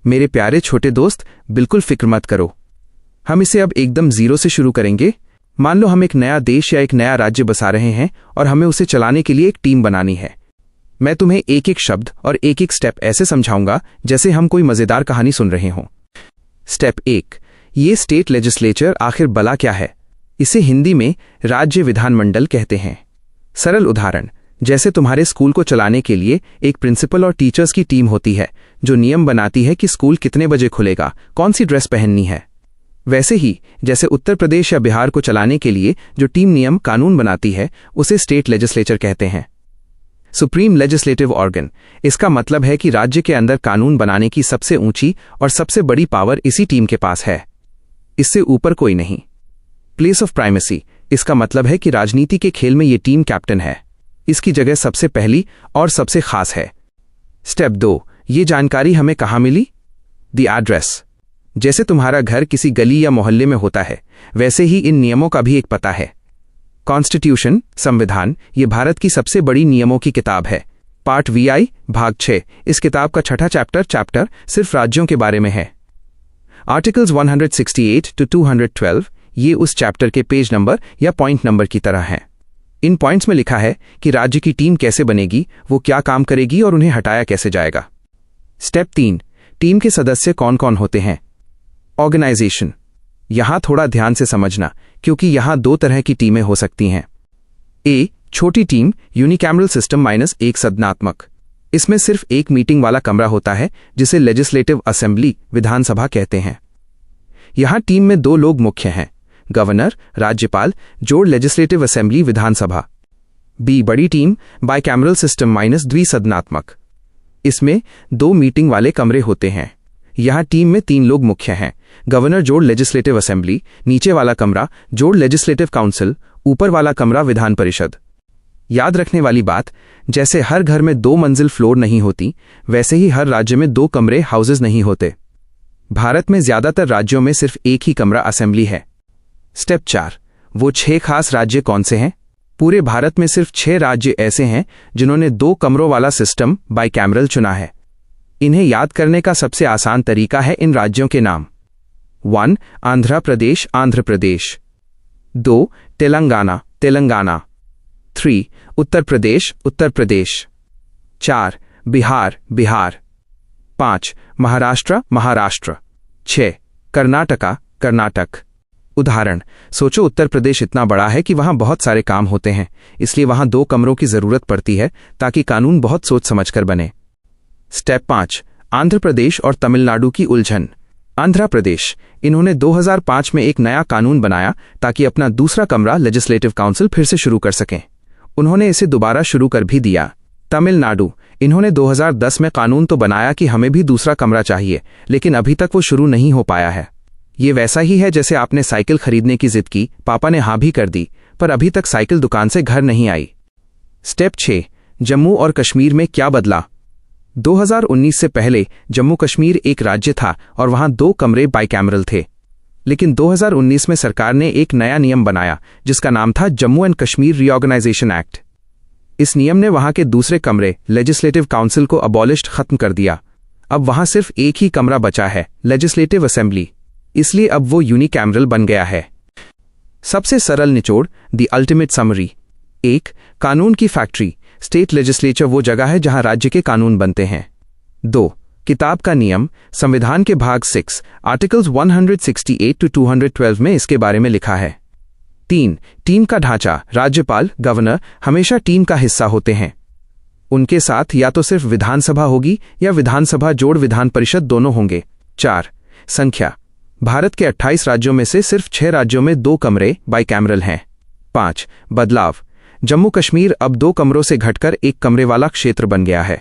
मेरे प्यारे छोटे दोस्त, बिल्कुल फिक्र मत करो। हम इसे अब एकदम जीरो से शुरू करेंगे। मान लो हम एक नया देश या एक नया राज्य बसा रहे हैं और हमें उसे चलाने के लिए एक टीम बनानी है। मैं तुम्हें एक एक शब्द और एक एक स्टेप ऐसे समझाऊंगा जैसे हम कोई मजेदार कहानी सुन रहे हों। स्टेप 1, ये स्टेट लेजिस्लेचर आखिर भला क्या है? इसे हिंदी में राज्य विधानमंडल कहते हैं। सरल उदाहरण, जैसे तुम्हारे स्कूल को चलाने के लिए एक प्रिंसिपल और टीचर्स की टीम होती है जो नियम बनाती है कि स्कूल कितने बजे खुलेगा, कौन सी ड्रेस पहननी है। वैसे ही जैसे उत्तर प्रदेश या बिहार को चलाने के लिए जो टीम नियम कानून बनाती है उसे स्टेट लेजिस्लेचर कहते हैं। सुप्रीम लेजिस्लेटिव ऑर्गन, इसका मतलब है कि राज्य के अंदर कानून बनाने की सबसे ऊंची और सबसे बड़ी पावर इसी टीम के पास है, इससे ऊपर कोई नहीं। प्लेस ऑफ प्राइमेसी, इसका मतलब है कि राजनीति के खेल में ये टीम कैप्टन है, इसकी जगह सबसे पहली और सबसे खास है। स्टेप 2, ये जानकारी हमें कहाँ मिली? The address. जैसे तुम्हारा घर किसी गली या मोहल्ले में होता है, वैसे ही इन नियमों का भी एक पता है। कॉन्स्टिट्यूशन, संविधान, ये भारत की सबसे बड़ी नियमों की किताब है। पार्ट VI भाग 6, इस किताब का छठा चैप्टर सिर्फ राज्यों के बारे में है। आर्टिकल्स 168 to 212, ये उस चैप्टर के पेज नंबर या पॉइंट नंबर की तरह हैं। इन पॉइंट्स में लिखा है कि राज्य की टीम कैसे बनेगी, वो क्या काम करेगी और उन्हें हटाया कैसे जाएगा। स्टेप 3, टीम के सदस्य कौन कौन होते हैं? ऑर्गेनाइजेशन, यहां थोड़ा ध्यान से समझना क्योंकि यहां दो तरह की टीमें हो सकती हैं। ए, छोटी टीम, यूनिकैमरल सिस्टम -1 सदनात्मक। इसमें सिर्फ एक मीटिंग वाला कमरा होता है जिसे लेजिस्लेटिव असेंबली, विधानसभा कहते हैं। यहां टीम में दो लोग मुख्य हैं, गवर्नर, राज्यपाल, जोड़ लेजिस्लेटिव असेंबली, विधानसभा। बी, बड़ी टीम, बाइकैमरल सिस्टम -द्विसदनात्मक। इसमें दो मीटिंग वाले कमरे होते हैं। यहां टीम में 3 लोग मुख्य हैं, गवर्नर जोड़ लेजिस्लेटिव असेंबली, नीचे वाला कमरा जोड़ लेजिस्लेटिव काउंसिल, ऊपर वाला कमरा विधान परिषद। याद रखने वाली बात, जैसे हर घर में 2 मंजिल फ्लोर नहीं होती, वैसे ही हर राज्य में 2 कमरे हाउसेज नहीं होते। भारत में ज्यादातर राज्यों में सिर्फ एक ही कमरा असेंबली है। स्टेप 4, वो 6 खास राज्य कौन से हैं? पूरे भारत में सिर्फ 6 राज्य ऐसे हैं जिन्होंने 2 कमरों वाला सिस्टम बाइकैमरल चुना है। इन्हें याद करने का सबसे आसान तरीका है इन राज्यों के नाम। 1, आंध्र प्रदेश, आंध्र प्रदेश। 2, तेलंगाना, तेलंगाना। 3, उत्तर प्रदेश, उत्तर प्रदेश। 4, बिहार, बिहार। 5, महाराष्ट्र, महाराष्ट्र। 6, कर्नाटका, कर्नाटक। उदाहरण, सोचो उत्तर प्रदेश इतना बड़ा है कि वहां बहुत सारे काम होते हैं, इसलिए वहां 2 कमरों की जरूरत पड़ती है ताकि कानून बहुत सोच समझकर बने। स्टेप 5, आंध्र प्रदेश और तमिलनाडु की उलझन। आंध्र प्रदेश, इन्होंने 2005 में एक नया कानून बनाया ताकि अपना दूसरा कमरा लेजिस्लेटिव काउंसिल फिर से शुरू कर सकें। उन्होंने इसे दोबारा शुरू कर भी दिया। तमिलनाडु, इन्होंने 2010 में कानून तो बनाया कि हमें भी दूसरा कमरा चाहिए, लेकिन अभी तक वो शुरू नहीं हो पाया है। ये वैसा ही है जैसे आपने साइकिल खरीदने की जिद की, पापा ने हाँ भी कर दी, पर अभी तक साइकिल दुकान से घर नहीं आई। स्टेप 6, जम्मू और कश्मीर में क्या बदला? 2019 से पहले जम्मू कश्मीर एक राज्य था और वहां 2 कमरे बाइकैमरल थे। लेकिन 2019 में सरकार ने एक नया नियम बनाया जिसका नाम था Jammu and Kashmir Reorganisation Act. इस नियम ने वहां के दूसरे कमरे लेजिस्लेटिव काउंसिल को अबॉलिश्ड खत्म कर दिया। अब वहां सिर्फ एक ही कमरा बचा है, लेजिस्लेटिव असेंबली, इसलिए अब वो यूनिकैमरल बन गया है। सबसे सरल निचोड़, द अल्टीमेट समरी। 1, कानून की फैक्ट्री, स्टेट लेजिस्लेचर वो जगह है जहां राज्य के कानून बनते हैं। 2, किताब का नियम, संविधान के भाग 6, आर्टिकल्स 168 to 212 में इसके बारे में लिखा है। 3, टीम का ढांचा, राज्यपाल, गवर्नर हमेशा टीम का हिस्सा होते हैं। उनके साथ या तो सिर्फ विधानसभा होगी या विधानसभा जोड़ विधान परिषद दोनों होंगे। 4, संख्या, भारत के 28 राज्यों में से सिर्फ 6 राज्यों में 2 कमरे बाइकैमरल हैं। 5, बदलाव, जम्मू कश्मीर अब 2 कमरों से घटकर 1 कमरे वाला क्षेत्र बन गया है।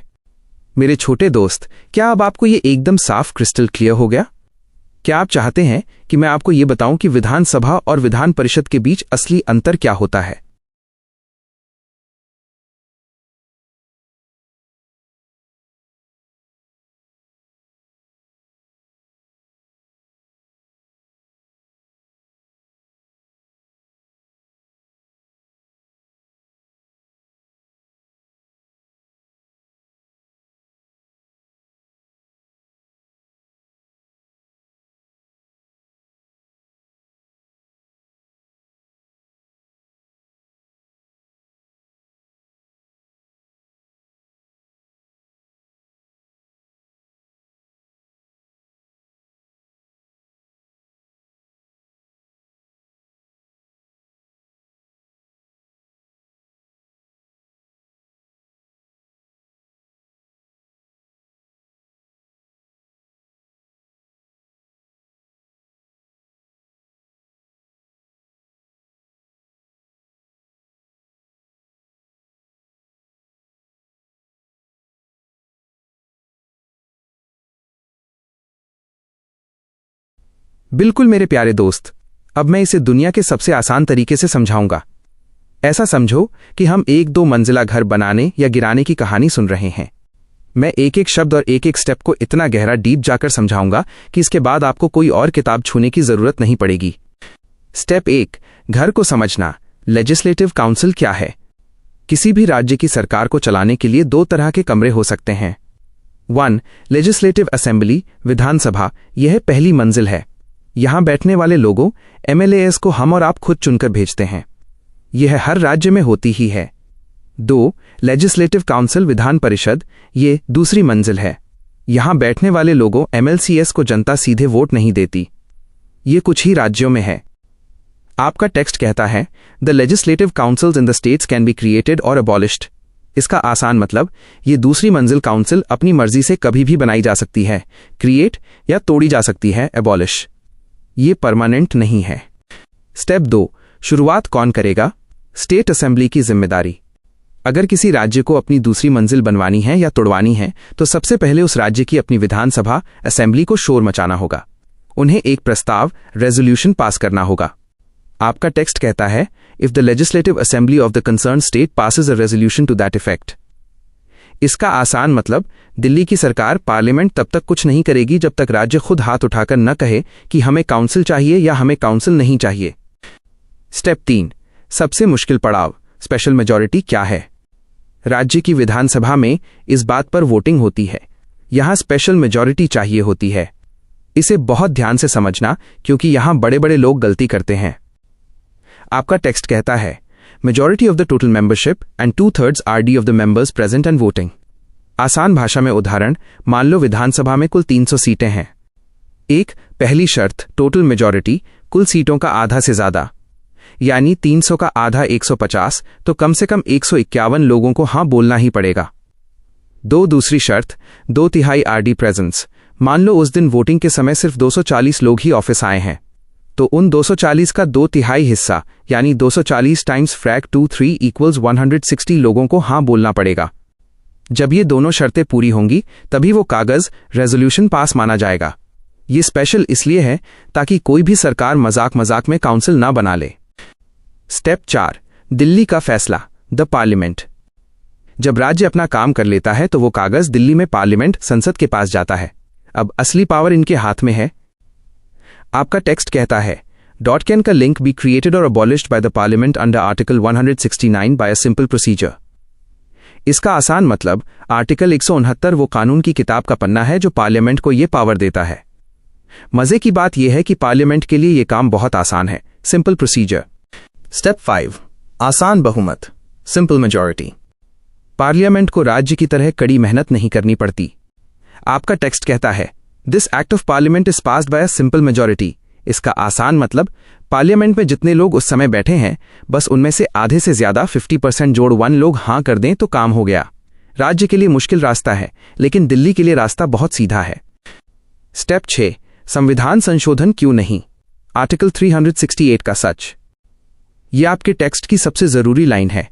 मेरे छोटे दोस्त, क्या अब आपको ये एकदम साफ क्रिस्टल क्लियर हो गया? क्या आप चाहते हैं कि मैं आपको ये बताऊं कि विधानसभा और विधान परिषद के बीच असली अंतर क्या होता है? बिल्कुल मेरे प्यारे दोस्त, अब मैं इसे दुनिया के सबसे आसान तरीके से समझाऊंगा। ऐसा समझो कि हम एक दो मंजिला घर बनाने या गिराने की कहानी सुन रहे हैं। मैं एक एक शब्द और एक एक स्टेप को इतना गहरा डीप जाकर समझाऊंगा कि इसके बाद आपको कोई और किताब छूने की जरूरत नहीं पड़ेगी। स्टेप 1, घर को समझना। लेजिस्लेटिव काउंसिल क्या है? किसी भी राज्य की सरकार को चलाने के लिए दो तरह के कमरे हो सकते हैं। 1. लेजिस्लेटिव असेंबली, विधानसभा। यह पहली मंजिल है। यहां बैठने वाले लोगों, MLAs को हम और आप खुद चुनकर भेजते हैं। यह हर राज्य में होती ही है। 2. Legislative council, Vidhan Parishad. ये दूसरी मंजिल है। यहां बैठने वाले लोगों, MLCs को जनता सीधे वोट नहीं देती। ये कुछ ही राज्यों में है। आपका टेक्स्ट कहता है the legislative councils in the states can be created और अबॉलिश्ड। इसका आसान मतलब, ये दूसरी मंजिल काउंसिल अपनी मर्जी से कभी भी बनाई जा सकती है, क्रिएट या तोड़ी जा सकती है, एबॉलिश। ये परमानेंट नहीं है। स्टेप 2, शुरुआत कौन करेगा? स्टेट असेंबली की जिम्मेदारी। अगर किसी राज्य को अपनी दूसरी मंजिल बनवानी है या तोड़वानी है तो सबसे पहले उस राज्य की अपनी विधानसभा, असेंबली को शोर मचाना होगा। उन्हें एक प्रस्ताव, रेजोल्यूशन पास करना होगा। आपका टेक्स्ट कहता है if the legislative assembly of the concern state passes a resolution to that effect. इसका आसान मतलब, दिल्ली की सरकार, पार्लियामेंट तब तक कुछ नहीं करेगी जब तक राज्य खुद हाथ उठाकर न कहे कि हमें काउंसिल चाहिए या हमें काउंसिल नहीं चाहिए। स्टेप 3, सबसे मुश्किल पड़ाव, स्पेशल मेजॉरिटी क्या है? राज्य की विधानसभा में इस बात पर वोटिंग होती है। यहां स्पेशल मेजॉरिटी चाहिए होती है। इसे बहुत ध्यान से समझना, क्योंकि यहां बड़े बड़े लोग गलती करते हैं। आपका टेक्स्ट कहता है majority of the total membership and 2/3 RD of the members present and voting. आसान भाषा में उदाहरण, मान लो विधानसभा में कुल 300 सीटें हैं। पहली शर्त, टोटल मेजॉरिटी, कुल सीटों का आधा से ज्यादा, यानी 300 का आधा 150, तो कम से कम 151 लोगों को हां बोलना ही पड़ेगा। 2, दूसरी शर्त, 2/3 RD प्रेजेंस। मान लो उस दिन वोटिंग के समय सिर्फ 240 लोग ही ऑफिस आए हैं, तो उन 240 का 2/3 हिस्सा, यानी 240 टाइम्स फ्रैक 23 इक्वल्स 160 लोगों को हां बोलना पड़ेगा। जब ये दोनों शर्तें पूरी होंगी तभी वो कागज, रेजोल्यूशन पास माना जाएगा। ये स्पेशल इसलिए है ताकि कोई भी सरकार मजाक मजाक में काउंसिल ना बना ले। स्टेप 4, दिल्ली का फैसला, द पार्लियामेंट। जब राज्य अपना काम कर लेता है तो वो कागज दिल्ली में पार्लियामेंट, संसद के पास जाता है। अब असली पावर इनके हाथ में है। आपका टेक्स्ट कहता है .can का लिंक बी क्रिएटेड और abolished by the Parliament under article 169 by a simple procedure. इसका आसान मतलब, आर्टिकल 169 वो कानून की किताब का पन्ना है जो पार्लियामेंट को ये पावर देता है। मजे की बात यह है कि पार्लियामेंट के लिए ये काम बहुत आसान है, सिंपल प्रोसीजर। स्टेप 5, आसान बहुमत, सिंपल मेजॉरिटी। पार्लियामेंट को राज्य की तरह कड़ी मेहनत नहीं करनी पड़ती। आपका टेक्स्ट कहता है this act of parliament is passed by a simple majority. इसका आसान मतलब, पार्लियामेंट में जितने लोग उस समय बैठे हैं, बस उनमें से आधे से ज्यादा 50% जोड़ 1 लोग हां कर दें तो काम हो गया। राज्य के लिए मुश्किल रास्ता है, लेकिन दिल्ली के लिए रास्ता बहुत सीधा है। स्टेप 6, संविधान संशोधन क्यों नहीं? आर्टिकल 368 का सच। यह आपके टेक्स्ट की सबसे जरूरी लाइन है।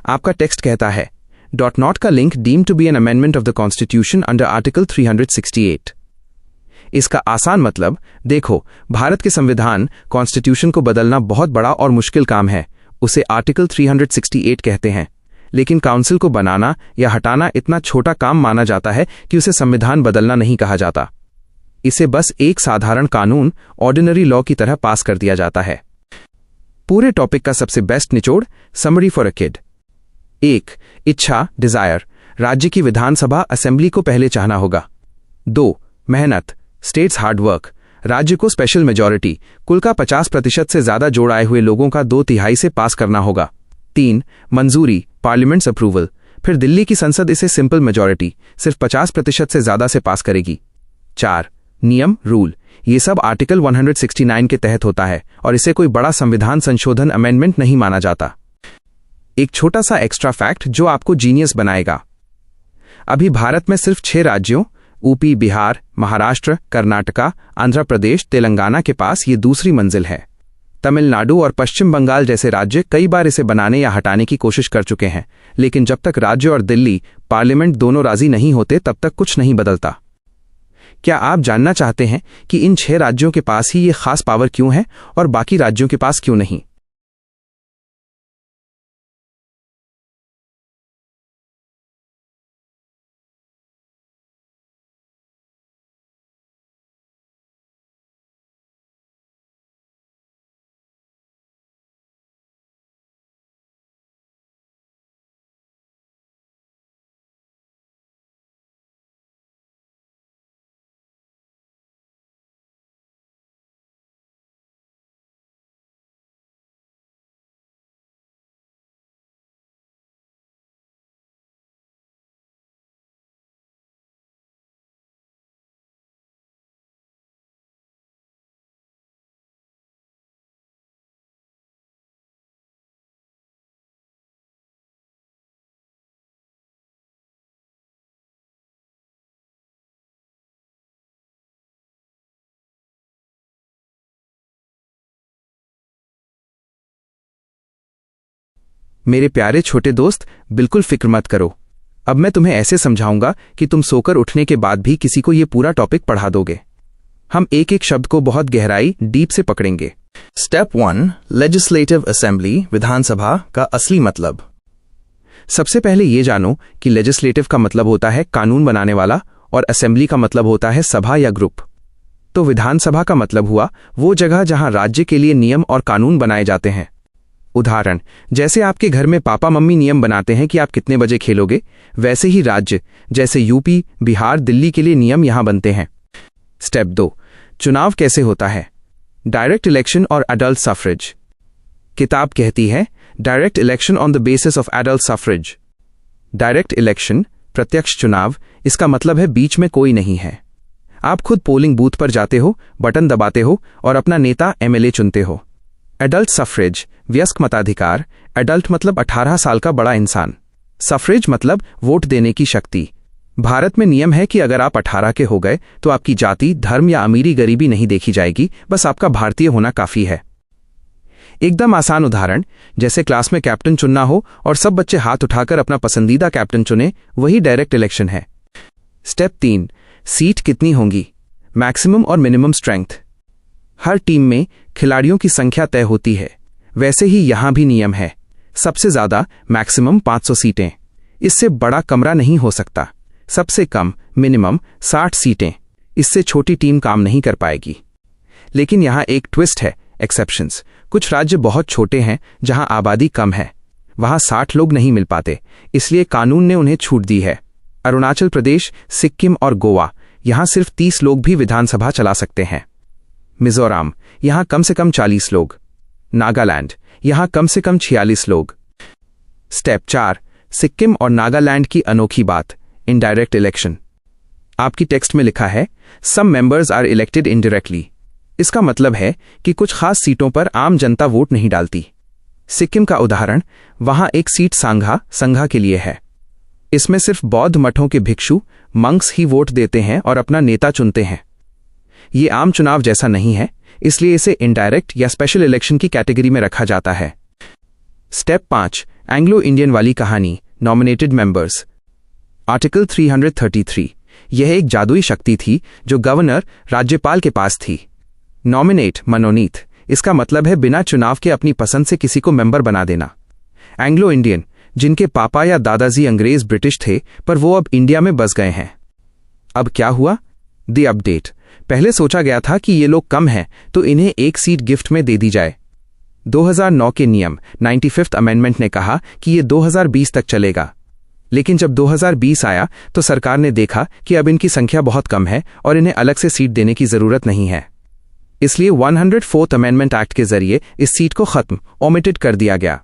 आपका टेक्स्ट कहता है .not का link deemed to be an amendment of the Constitution under article 368। इसका आसान मतलब, देखो, भारत के संविधान, कॉन्स्टिट्यूशन को बदलना बहुत बड़ा और मुश्किल काम है। उसे आर्टिकल 368 कहते हैं। लेकिन काउंसिल को बनाना या हटाना इतना छोटा काम माना जाता है कि उसे संविधान बदलना नहीं कहा जाता। इसे बस एक साधारण कानून, ऑर्डिनरी लॉ की तरह पास कर दिया जाता है। पूरे टॉपिक का सबसे बेस्ट निचोड़, समरी फॉर अ किड। 1, इच्छा, डिजायर, राज्य की विधानसभा, असेंबली को पहले चाहना होगा। 2, मेहनत, स्टेट्स हार्ड वर्क, राज्य को स्पेशल मेजॉरिटी, कुल का 50% से ज्यादा जोड़ आए हुए लोगों का 2/3 से पास करना होगा। 3, मंजूरी, पार्लियामेंट्स अप्रूवल, फिर दिल्ली की संसद इसे सिंपल मेजॉरिटी, सिर्फ 50% से ज्यादा से पास करेगी। 4, नियम, रूल, ये सब आर्टिकल 169 के तहत होता है और इसे कोई बड़ा संविधान संशोधन, अमेंडमेंट नहीं माना जाता। एक छोटा सा एक्स्ट्रा फैक्ट जो आपको जीनियस बनाएगा। अभी भारत में सिर्फ 6 राज्यों, यूपी, बिहार, महाराष्ट्र, कर्नाटका, आंध्र प्रदेश, तेलंगाना के पास ये दूसरी मंजिल है। तमिलनाडु और पश्चिम बंगाल जैसे राज्य कई बार इसे बनाने या हटाने की कोशिश कर चुके हैं, लेकिन जब तक राज्य और दिल्ली, पार्लियामेंट दोनों राजी नहीं होते तब तक कुछ नहीं बदलता। क्या आप जानना चाहते हैं कि इन 6 राज्यों के पास ही ये खास पावर क्यों है और बाकी राज्यों के पास क्यों नहीं? मेरे प्यारे छोटे दोस्त, बिल्कुल फिक्र मत करो। अब मैं तुम्हें ऐसे समझाऊंगा कि तुम सोकर उठने के बाद भी किसी को ये पूरा टॉपिक पढ़ा दोगे। हम एक एक शब्द को बहुत गहराई डीप से पकड़ेंगे। स्टेप 1, लेजिस्लेटिव असेंबली, विधानसभा का असली मतलब। सबसे पहले ये जानो कि लेजिस्लेटिव का मतलब होता है कानून बनाने वाला और असेंबली का मतलब होता है सभा या ग्रुप। तो विधानसभा का मतलब हुआ वो जगह जहां राज्य के लिए नियम और कानून बनाए जाते हैं। उदाहरण, जैसे आपके घर में पापा मम्मी नियम बनाते हैं कि आप कितने बजे खेलोगे, वैसे ही राज्य जैसे यूपी, बिहार, दिल्ली के लिए नियम यहां बनते हैं। स्टेप 2, चुनाव कैसे होता है? डायरेक्ट इलेक्शन और एडल्ट सफरेज। किताब कहती है direct election on the basis of adult suffrage. Direct election, प्रत्यक्ष चुनाव, इसका मतलब है बीच में कोई नहीं है। आप खुद पोलिंग बूथ पर जाते हो, बटन दबाते हो और अपना नेता एमएलए चुनते हो। एडल्ट सफरेज, वयस्क मताधिकार। एडल्ट मतलब 18 साल का बड़ा इंसान। सफरेज मतलब वोट देने की शक्ति। भारत में नियम है कि अगर आप 18 के हो गए तो आपकी जाति, धर्म या अमीरी गरीबी नहीं देखी जाएगी, बस आपका भारतीय होना काफी है। एकदम आसान उदाहरण, जैसे क्लास में कैप्टन चुनना हो और सब बच्चे हाथ उठाकर अपना पसंदीदा कैप्टन चुने, वही डायरेक्ट इलेक्शन है। स्टेप 3, सीट कितनी होंगी? मैक्सिमम और मिनिमम स्ट्रेंथ। हर टीम में खिलाड़ियों की संख्या तय होती है, वैसे ही यहां भी नियम है। सबसे ज्यादा मैक्सिमम 500 सीटें, इससे बड़ा कमरा नहीं हो सकता। सबसे कम मिनिमम 60 सीटें, इससे छोटी टीम काम नहीं कर पाएगी। लेकिन यहां एक ट्विस्ट है, एक्सेप्शंस। कुछ राज्य बहुत छोटे हैं जहां आबादी कम है, वहां 60 लोग नहीं मिल पाते, इसलिए कानून ने उन्हें छूट दी है। अरुणाचल प्रदेश, सिक्किम और गोवा, यहां सिर्फ 30 लोग भी विधानसभा चला सकते हैं। मिजोरम, यहां कम से कम 40 लोग। नागालैंड, यहां कम से कम 46 लोग। स्टेप 4, सिक्किम और नागालैंड की अनोखी बात, इनडायरेक्ट इलेक्शन। आपकी टेक्स्ट में लिखा है some members are elected indirectly. इसका मतलब है कि कुछ खास सीटों पर आम जनता वोट नहीं डालती। सिक्किम का उदाहरण, वहां एक सीट संघा के लिए है। इसमें सिर्फ बौद्ध मठों के भिक्षु, मंक्स ही वोट देते हैं और अपना नेता चुनते हैं। ये आम चुनाव जैसा नहीं है, इसलिए इसे इनडायरेक्ट या स्पेशल इलेक्शन की कैटेगरी में रखा जाता है। स्टेप 5, एंग्लो इंडियन वाली कहानी, नॉमिनेटेड मेंबर्स। आर्टिकल 333, यह एक जादुई शक्ति थी जो गवर्नर, राज्यपाल के पास थी। नॉमिनेट, मनोनीत, इसका मतलब है बिना चुनाव के अपनी पसंद से किसी को मेंबर बना देना। एंग्लो इंडियन, जिनके पापा या दादाजी अंग्रेज ब्रिटिश थे पर वो अब इंडिया में बस गए हैं। अब क्या हुआ? The update. पहले सोचा गया था कि ये लोग कम हैं तो इन्हें एक सीट गिफ्ट में दे दी जाए। 2009 के नियम 95th अमेंडमेंट ने कहा कि ये 2020 तक चलेगा। लेकिन जब 2020 आया तो सरकार ने देखा कि अब इनकी संख्या बहुत कम है और इन्हें अलग से सीट देने की जरूरत नहीं है। इसलिए 104th अमेंडमेंट एक्ट के जरिए इस सीट को खत्म, ओमिटेड कर दिया गया।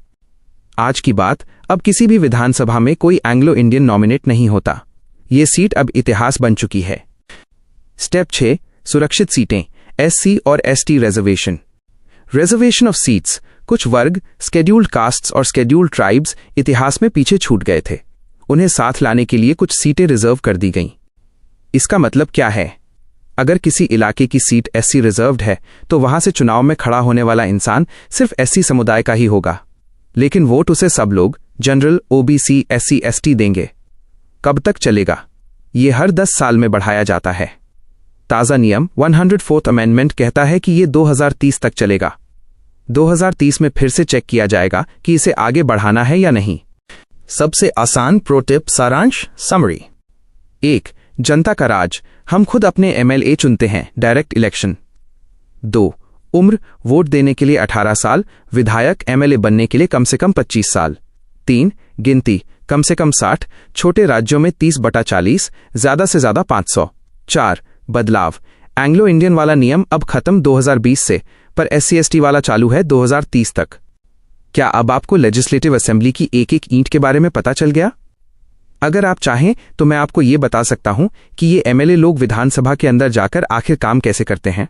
आज की बात, अब किसी भी विधानसभा में कोई एंग्लो इंडियन नॉमिनेट नहीं होता। ये सीट अब इतिहास बन चुकी है। स्टेप 6, सुरक्षित सीटें, एससी और ST reservation. Reservation of seats, कुछ वर्ग, स्केड्यूल्ड कास्ट्स और स्केड्यूल्ड ट्राइब्स इतिहास में पीछे छूट गए थे। उन्हें साथ लाने के लिए कुछ सीटें रिजर्व कर दी गईं। इसका मतलब क्या है? अगर किसी इलाके की सीट एससी रिजर्व्ड है तो वहां से चुनाव में खड़ा होने वाला इंसान सिर्फ एससी समुदाय का ही होगा, लेकिन वोट उसे सब लोग, जनरल, ओबीसी, एससी, एसटी देंगे। कब तक चलेगा? ये हर 10 साल में बढ़ाया जाता है। ताज़ा नियम 104th अमेंडमेंट कहता है कि ये 2030 तक चलेगा। 2030 में फिर से चेक किया जाएगा कि इसे आगे बढ़ाना है या नहीं। सबसे आसान प्रो टिप सारांश समरी। 1. जनता का राज, हम खुद अपने MLA चुनते हैं, डायरेक्ट इलेक्शन। 2. उम्र, वोट देने के लिए 18 साल, विधायक MLA बनने के लिए कम से कम 25 साल। 3. गिनती, कम से कम 60, छोटे राज्यों में 30/40, ज्यादा से ज्यादा 500। 4. बदलाव, एंग्लो इंडियन वाला नियम अब खत्म 2020 से, पर SC/ST वाला चालू है 2030 तक। क्या अब आपको लेजिस्लेटिव असेंबली की एक एक ईंट के बारे में पता चल गया? अगर आप चाहें तो मैं आपको ये बता सकता हूं कि ये MLA लोग विधानसभा के अंदर जाकर आखिर काम कैसे करते हैं।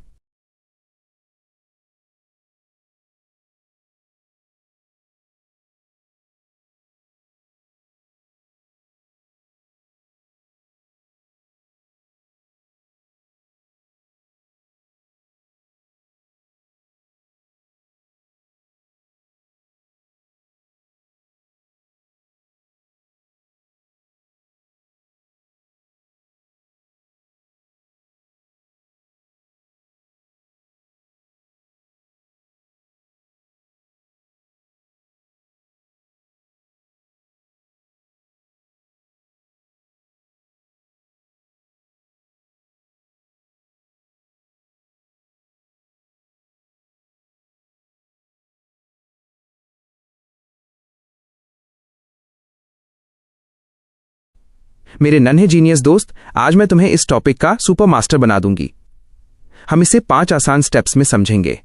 मेरे नन्हे जीनियस दोस्त, आज मैं तुम्हें इस टॉपिक का सुपर मास्टर बना दूंगी। हम इसे 5 आसान स्टेप्स में समझेंगे।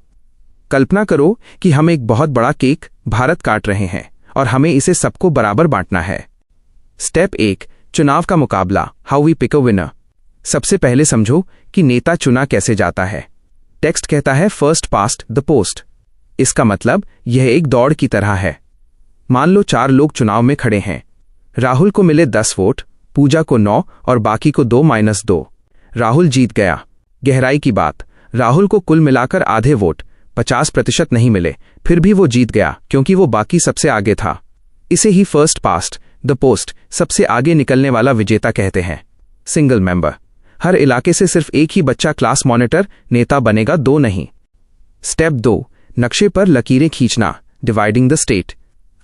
कल्पना करो कि हम एक बहुत बड़ा केक भारत काट रहे हैं और हमें इसे सबको बराबर बांटना है। स्टेप 1, चुनाव का मुकाबला, how we pick a winner. सबसे पहले समझो कि नेता चुना कैसे जाता है। टेक्स्ट कहता है फर्स्ट पास्ट द पोस्ट। इसका मतलब यह एक दौड़ की तरह है। मान लो 4 लोग चुनाव में खड़े हैं। राहुल को मिले 10 वोट, पूजा को 9 और बाकी को 2-2। राहुल जीत गया। गहराई की बात, राहुल को कुल मिलाकर आधे वोट 50% नहीं मिले, फिर भी वो जीत गया क्योंकि वो बाकी सबसे आगे था। इसे ही फर्स्ट पास्ट द पोस्ट, सबसे आगे निकलने वाला विजेता कहते हैं। सिंगल मेंबर, हर इलाके से सिर्फ एक ही बच्चा क्लास मॉनिटर नेता बनेगा, 2 नहीं। स्टेप 2, नक्शे पर लकीरें खींचना, डिवाइडिंग द स्टेट।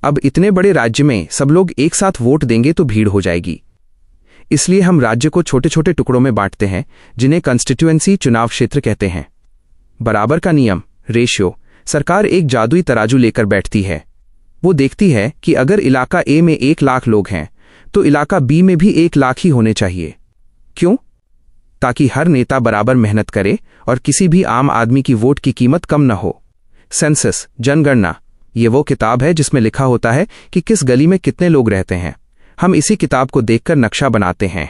अब इतने बड़े राज्य में सब लोग एक साथ वोट देंगे तो भीड़ हो जाएगी। इसलिए हम राज्य को छोटे छोटे टुकड़ों में बांटते हैं जिन्हें कंस्टिट्यूएंसी चुनाव क्षेत्र कहते हैं। बराबर का नियम, रेशियो, सरकार एक जादुई तराजू लेकर बैठती है। वो देखती है कि अगर इलाका A में 1 लाख लोग हैं तो इलाका B में भी 1 लाख ही होने चाहिए। क्यों? ताकि हर नेता बराबर मेहनत करे और किसी भी आम आदमी की वोट की कीमत कम न हो। सेंसस, जनगणना, ये वो किताब है जिसमें लिखा होता है कि किस गली में कितने लोग रहते हैं। हम इसी किताब को देखकर नक्शा बनाते हैं।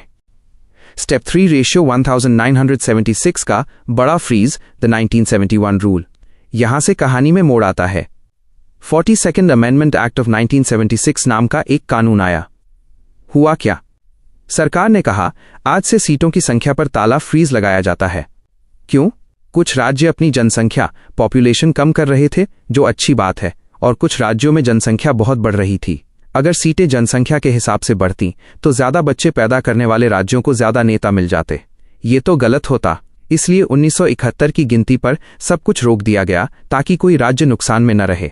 स्टेप 3, रेशियो 1976 का बड़ा फ्रीज, द 1971 रूल। यहां से कहानी में मोड़ आता है। 42nd अमेंडमेंट एक्ट ऑफ 1976 नाम का एक कानून आया। हुआ क्या? सरकार ने कहा आज से सीटों की संख्या पर ताला फ्रीज लगाया जाता है। क्यों? कुछ राज्य अपनी जनसंख्या पॉपुलेशन कम कर रहे थे, जो अच्छी बात है, और कुछ राज्यों में जनसंख्या बहुत बढ़ रही थी। अगर सीटें जनसंख्या के हिसाब से बढ़ती तो ज्यादा बच्चे पैदा करने वाले राज्यों को ज्यादा नेता मिल जाते। ये तो गलत होता। इसलिए 1971 की गिनती पर सब कुछ रोक दिया गया ताकि कोई राज्य नुकसान में न रहे।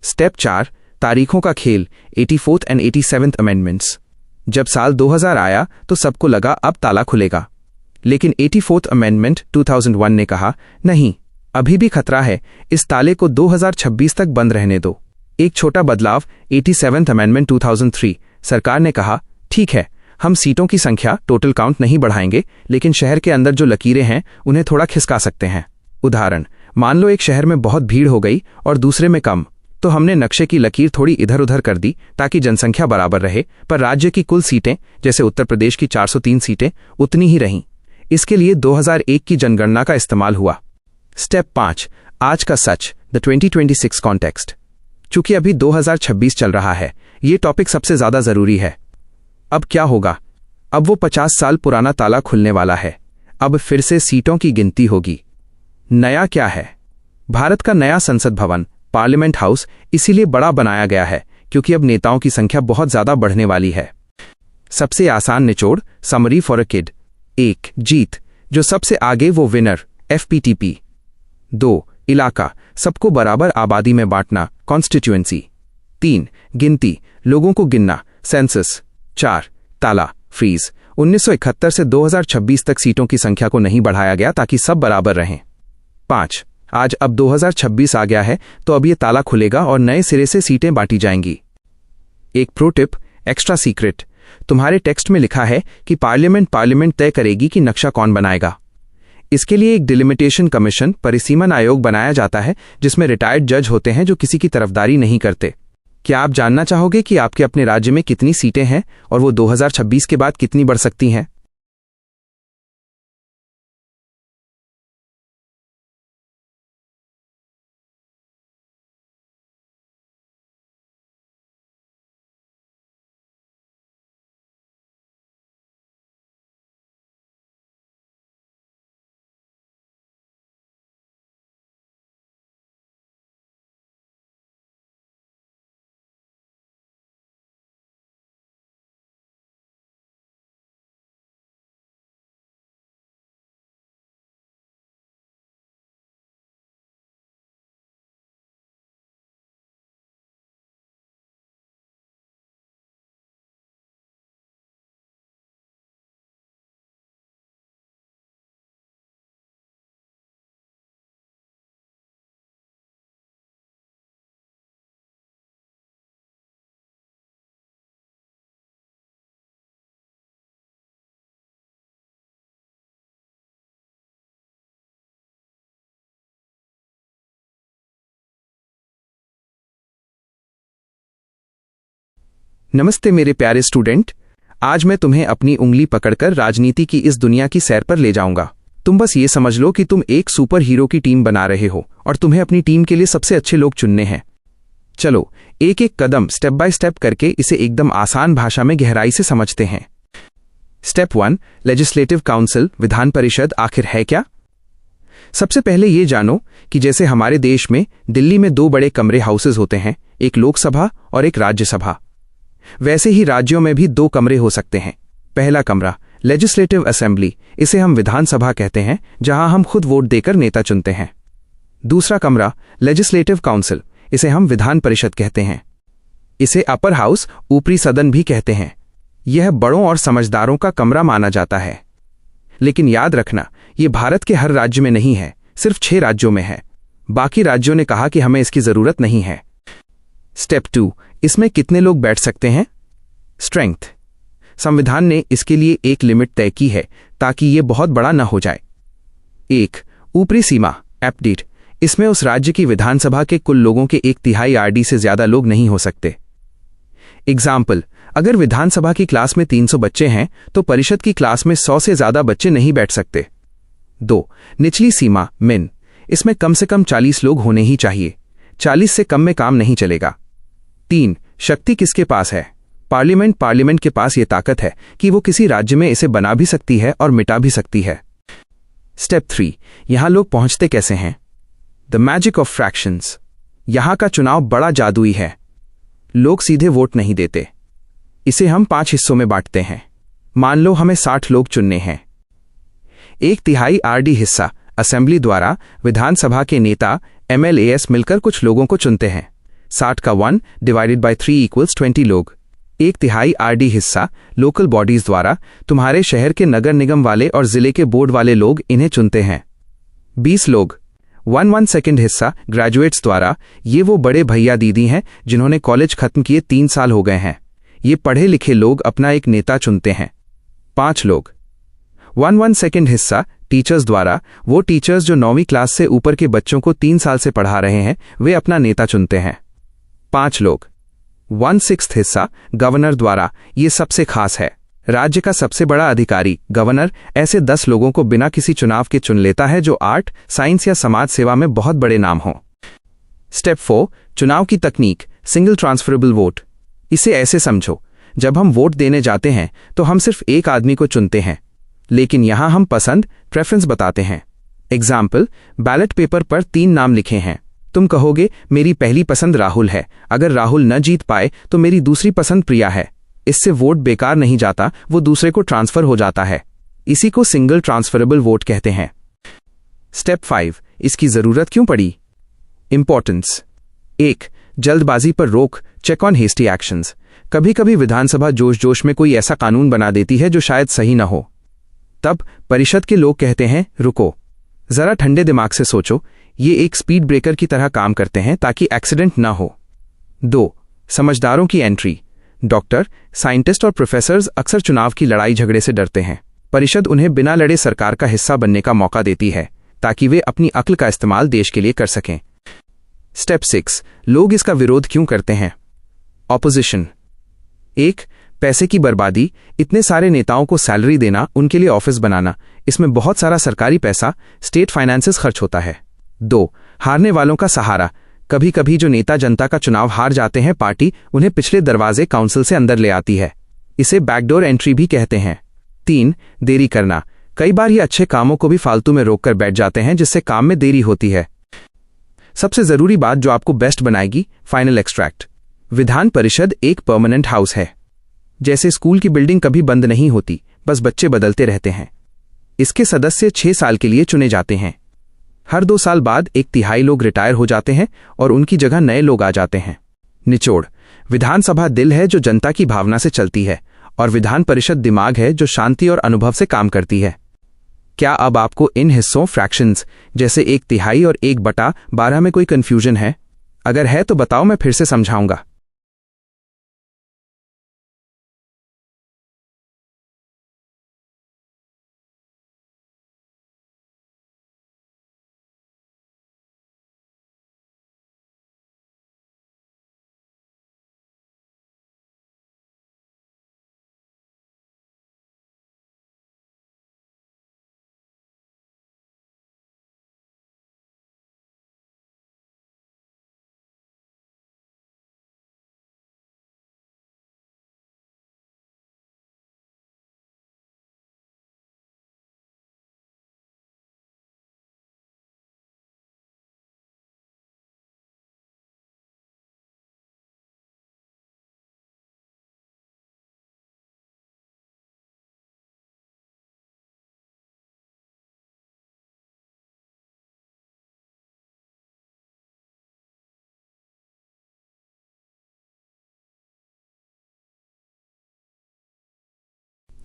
स्टेप 4, तारीखों का खेल, 84th and 87th अमेंडमेंट्स। जब साल 2000 आया तो सबको लगा अब ताला खुलेगा, लेकिन 84th अमेंडमेंट 2001 ने कहा नहीं, अभी भी खतरा है, इस ताले को 2026 तक बंद रहने दो। एक छोटा बदलाव, 87th अमेंडमेंट 2003, सरकार ने कहा ठीक है, हम सीटों की संख्या टोटल काउंट नहीं बढ़ाएंगे, लेकिन शहर के अंदर जो लकीरें हैं उन्हें थोड़ा खिसका सकते हैं। उदाहरण, मान लो एक शहर में बहुत भीड़ हो गई और दूसरे में कम, तो हमने नक्शे की लकीर थोड़ी इधर उधर कर दी ताकि जनसंख्या बराबर रहे, पर राज्य की कुल सीटें, जैसे उत्तर प्रदेश की 403 सीटें, उतनी ही रहीं। इसके लिए 2001 की जनगणना का इस्तेमाल हुआ। स्टेप 5, आज का सच, द 2026 कॉन्टेक्स्ट। चूंकि अभी 2026 चल रहा है, ये टॉपिक सबसे ज्यादा जरूरी है। अब क्या होगा? अब वो 50 साल पुराना ताला खुलने वाला है। अब फिर से सीटों की गिनती होगी। नया क्या है? भारत का नया संसद भवन, पार्लियामेंट हाउस, इसीलिए बड़ा बनाया गया है क्योंकि अब नेताओं की संख्या बहुत ज्यादा बढ़ने वाली है। सबसे आसान निचोड़, समरी फॉर अ किड। 1, जीत। जो सबसे आगे वो विनर, FPTP। 2. इलाका, सबको बराबर आबादी में बांटना, कॉन्स्टिट्यूएंसी। 3. गिनती, लोगों को गिनना, सेंसस। 4. ताला, फ्रीज, 1971 से 2026 तक सीटों की संख्या को नहीं बढ़ाया गया ताकि सब बराबर रहें। 5. आज अब 2026 आ गया है तो अब ये ताला खुलेगा और नए सिरे से सीटें बांटी जाएंगी। एक प्रो टिप, एक्स्ट्रा सीक्रेट, तुम्हारे टेक्स्ट में लिखा है कि पार्लियामेंट तय करेगी कि नक्शा कौन बनाएगा। इसके लिए एक डिलिमिटेशन कमीशन, परिसीमन आयोग बनाया जाता है जिसमें रिटायर्ड जज होते हैं जो किसी की तरफदारी नहीं करते। क्या आप जानना चाहोगे कि आपके अपने राज्य में कितनी सीटें हैं और वो 2026 के बाद कितनी बढ़ सकती हैं? नमस्ते मेरे प्यारे स्टूडेंट, आज मैं तुम्हें अपनी उंगली पकड़कर राजनीति की इस दुनिया की सैर पर ले जाऊंगा। तुम बस ये समझ लो कि तुम एक सुपर हीरो की टीम बना रहे हो और तुम्हें अपनी टीम के लिए सबसे अच्छे लोग चुनने हैं। चलो एक एक कदम स्टेप बाय स्टेप करके इसे एकदम आसान भाषा में गहराई से समझते हैं। Step 1, legislative council, Vidhan Parishad आखिर है क्या? सबसे पहले ये जानो कि जैसे हमारे देश में दिल्ली में 2 बड़े कमरे हाउसेज होते हैं, एक लोकसभा और एक राज्यसभा, वैसे ही राज्यों में भी 2 कमरे हो सकते हैं। पहला कमरा लेजिस्लेटिव असेंबली, इसे हम विधानसभा कहते हैं, जहां हम खुद वोट देकर नेता चुनते हैं। दूसरा कमरा लेजिस्लेटिव काउंसिल, इसे हम विधान परिषद कहते हैं। इसे अपर हाउस, ऊपरी सदन भी कहते हैं। यह बड़ों और समझदारों का कमरा माना जाता है। लेकिन याद रखना, यह भारत के हर राज्य में नहीं है, सिर्फ 6 राज्यों में है। बाकी राज्यों ने कहा कि हमें इसकी जरूरत नहीं है। स्टेप 2, इसमें कितने लोग बैठ सकते हैं? स्ट्रेंथ, संविधान ने इसके लिए एक लिमिट तय की है ताकि यह बहुत बड़ा न हो जाए। 1, ऊपरी सीमा, एप्टीड, इसमें उस राज्य की विधानसभा के कुल लोगों के 1/3 RD से ज्यादा लोग नहीं हो सकते। एग्जाम्पल, अगर विधानसभा की क्लास में 300 बच्चे हैं तो परिषद की क्लास में 100 से ज्यादा बच्चे नहीं बैठ सकते। 2, निचली सीमा, मिन, इसमें कम से कम 40 लोग होने ही चाहिए। 40 से कम में काम नहीं चलेगा। 3, शक्ति किसके पास है? पार्लियामेंट के पास यह ताकत है कि वो किसी राज्य में इसे बना भी सकती है और मिटा भी सकती है। स्टेप 3, यहां लोग पहुंचते कैसे हैं? द मैजिक ऑफ फ्रैक्शंस, यहां का चुनाव बड़ा जादुई है। लोग सीधे वोट नहीं देते, इसे हम 5 हिस्सों में बांटते हैं। मान लो हमें 60 लोग चुनने हैं। 1/3 RD हिस्सा असेंबली द्वारा विधानसभा के नेता MLAs मिलकर कुछ लोगों को चुनते हैं। 60 का 1 डिवाइडेड बाय 3 = 20 लोग। 1/3 RD हिस्सा लोकल बॉडीज द्वारा तुम्हारे शहर के नगर निगम वाले और जिले के बोर्ड वाले लोग इन्हें चुनते हैं। 20 लोग। 1/2 हिस्सा ग्रेजुएट्स द्वारा, ये वो बड़े भैया दीदी हैं जिन्होंने कॉलेज खत्म किए 3 साल हो गए हैं। ये पढ़े लिखे लोग अपना एक नेता चुनते हैं। 5 लोग। 1/2 हिस्सा टीचर्स द्वारा, वो टीचर्स जो 9वीं क्लास से ऊपर के बच्चों को 3 साल से पढ़ा रहे हैं, वे अपना नेता चुनते हैं। 5 लोग। 1/6 हिस्सा गवर्नर द्वारा, ये सबसे खास है। राज्य का सबसे बड़ा अधिकारी गवर्नर ऐसे 10 लोगों को बिना किसी चुनाव के चुन लेता है जो आर्ट, साइंस या समाज सेवा में बहुत बड़े नाम हों। स्टेप 4, चुनाव की तकनीक, सिंगल ट्रांसफरेबल वोट। इसे ऐसे समझो, जब हम वोट देने जाते हैं तो हम सिर्फ एक आदमी को चुनते हैं, लेकिन यहां हम पसंद, प्रेफरेंस बताते हैं। एग्जाम्पल, बैलेट पेपर पर 3 नाम लिखे हैं। तुम कहोगे मेरी पहली पसंद राहुल है, अगर राहुल न जीत पाए तो मेरी दूसरी पसंद प्रिया है। इससे वोट बेकार नहीं जाता, वो दूसरे को ट्रांसफर हो जाता है। इसी को सिंगल ट्रांसफरेबल वोट कहते हैं। स्टेप 5, इसकी जरूरत क्यों पड़ी? इंपॉर्टेंस। 1. जल्दबाजी पर रोक, चेक ऑन हेस्टी एक्शंस। कभी कभी विधानसभा जोश में कोई ऐसा कानून बना देती है जो शायद सही न हो। तब परिषद के लोग कहते हैं रुको, जरा ठंडे दिमाग से सोचो, ये एक स्पीड ब्रेकर की तरह काम करते हैं ताकि एक्सीडेंट ना हो। 2. समझदारों की एंट्री। डॉक्टर, साइंटिस्ट और प्रोफेसर्स अक्सर चुनाव की लड़ाई झगड़े से डरते हैं। परिषद उन्हें बिना लड़े सरकार का हिस्सा बनने का मौका देती है ताकि वे अपनी अक्ल का इस्तेमाल देश के लिए कर सकें। स्टेप 6, लोग इसका विरोध क्यों करते हैं? ऑपोजिशन। 1. पैसे की बर्बादी, इतने सारे नेताओं को सैलरी देना, उनके लिए ऑफिस बनाना, इसमें बहुत सारा सरकारी पैसा, स्टेट फाइनेंसेस खर्च होता है। 2. हारने वालों का सहारा, कभी कभी जो नेता जनता का चुनाव हार जाते हैं, पार्टी उन्हें पिछले दरवाजे काउंसिल से अंदर ले आती है, इसे बैकडोर एंट्री भी कहते हैं। 3. देरी करना, कई बार ये अच्छे कामों को भी फालतू में रोककर बैठ जाते हैं जिससे काम में देरी होती है। सबसे जरूरी बात जो आपको बेस्ट बनाएगी, फाइनल एक्सट्रैक्ट। विधान परिषद एक परमानेंट हाउस है। जैसे स्कूल की बिल्डिंग कभी बंद नहीं होती, बस बच्चे बदलते रहते हैं। इसके सदस्य 6 साल के लिए चुने जाते हैं। हर 2 साल बाद 1/3 लोग रिटायर हो जाते हैं और उनकी जगह नए लोग आ जाते हैं। निचोड़, विधानसभा दिल है जो जनता की भावना से चलती है और विधान परिषद दिमाग है जो शांति और अनुभव से काम करती है। क्या अब आपको इन हिस्सों, फ्रैक्शंस जैसे 1/3 और 1/12 में कोई कंफ्यूजन है? अगर है तो बताओ, मैं फिर से समझाऊंगा।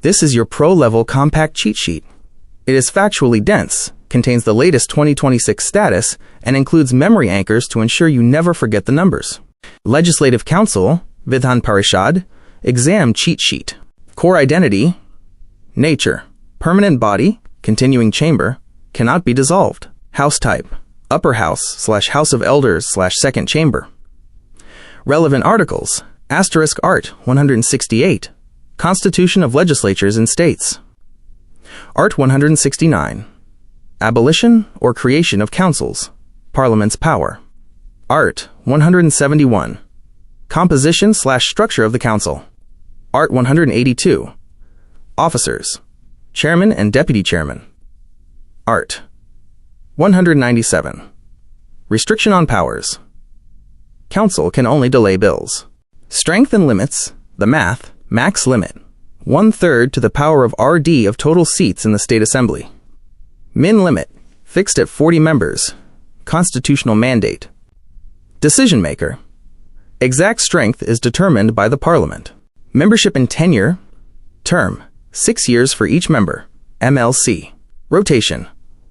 This is your pro-level compact cheat sheet. It is factually dense, contains the latest 2026 status, and includes memory anchors to ensure you never forget the numbers. Legislative Council, Vidhan Parishad, Exam Cheat Sheet. Core Identity, Nature, Permanent Body, Continuing Chamber, cannot be dissolved. House Type, Upper House/House of Elders/Second Chamber. Relevant Articles, *Art 168. Constitution of Legislatures and States. Art 169. Abolition or creation of councils. Parliament's power. Art 171. Composition/structure of the council. Art 182. Officers. Chairman and deputy chairman. Art 197. Restriction on powers. Council can only delay bills. Strength and limits, the math. Max limit, 1/3 to the power of RD of total seats in the state assembly. Min limit, fixed at 40 members. Constitutional mandate. Decision maker. Exact strength is determined by the parliament. Membership and tenure. Term, 6 years for each member. MLC. Rotation,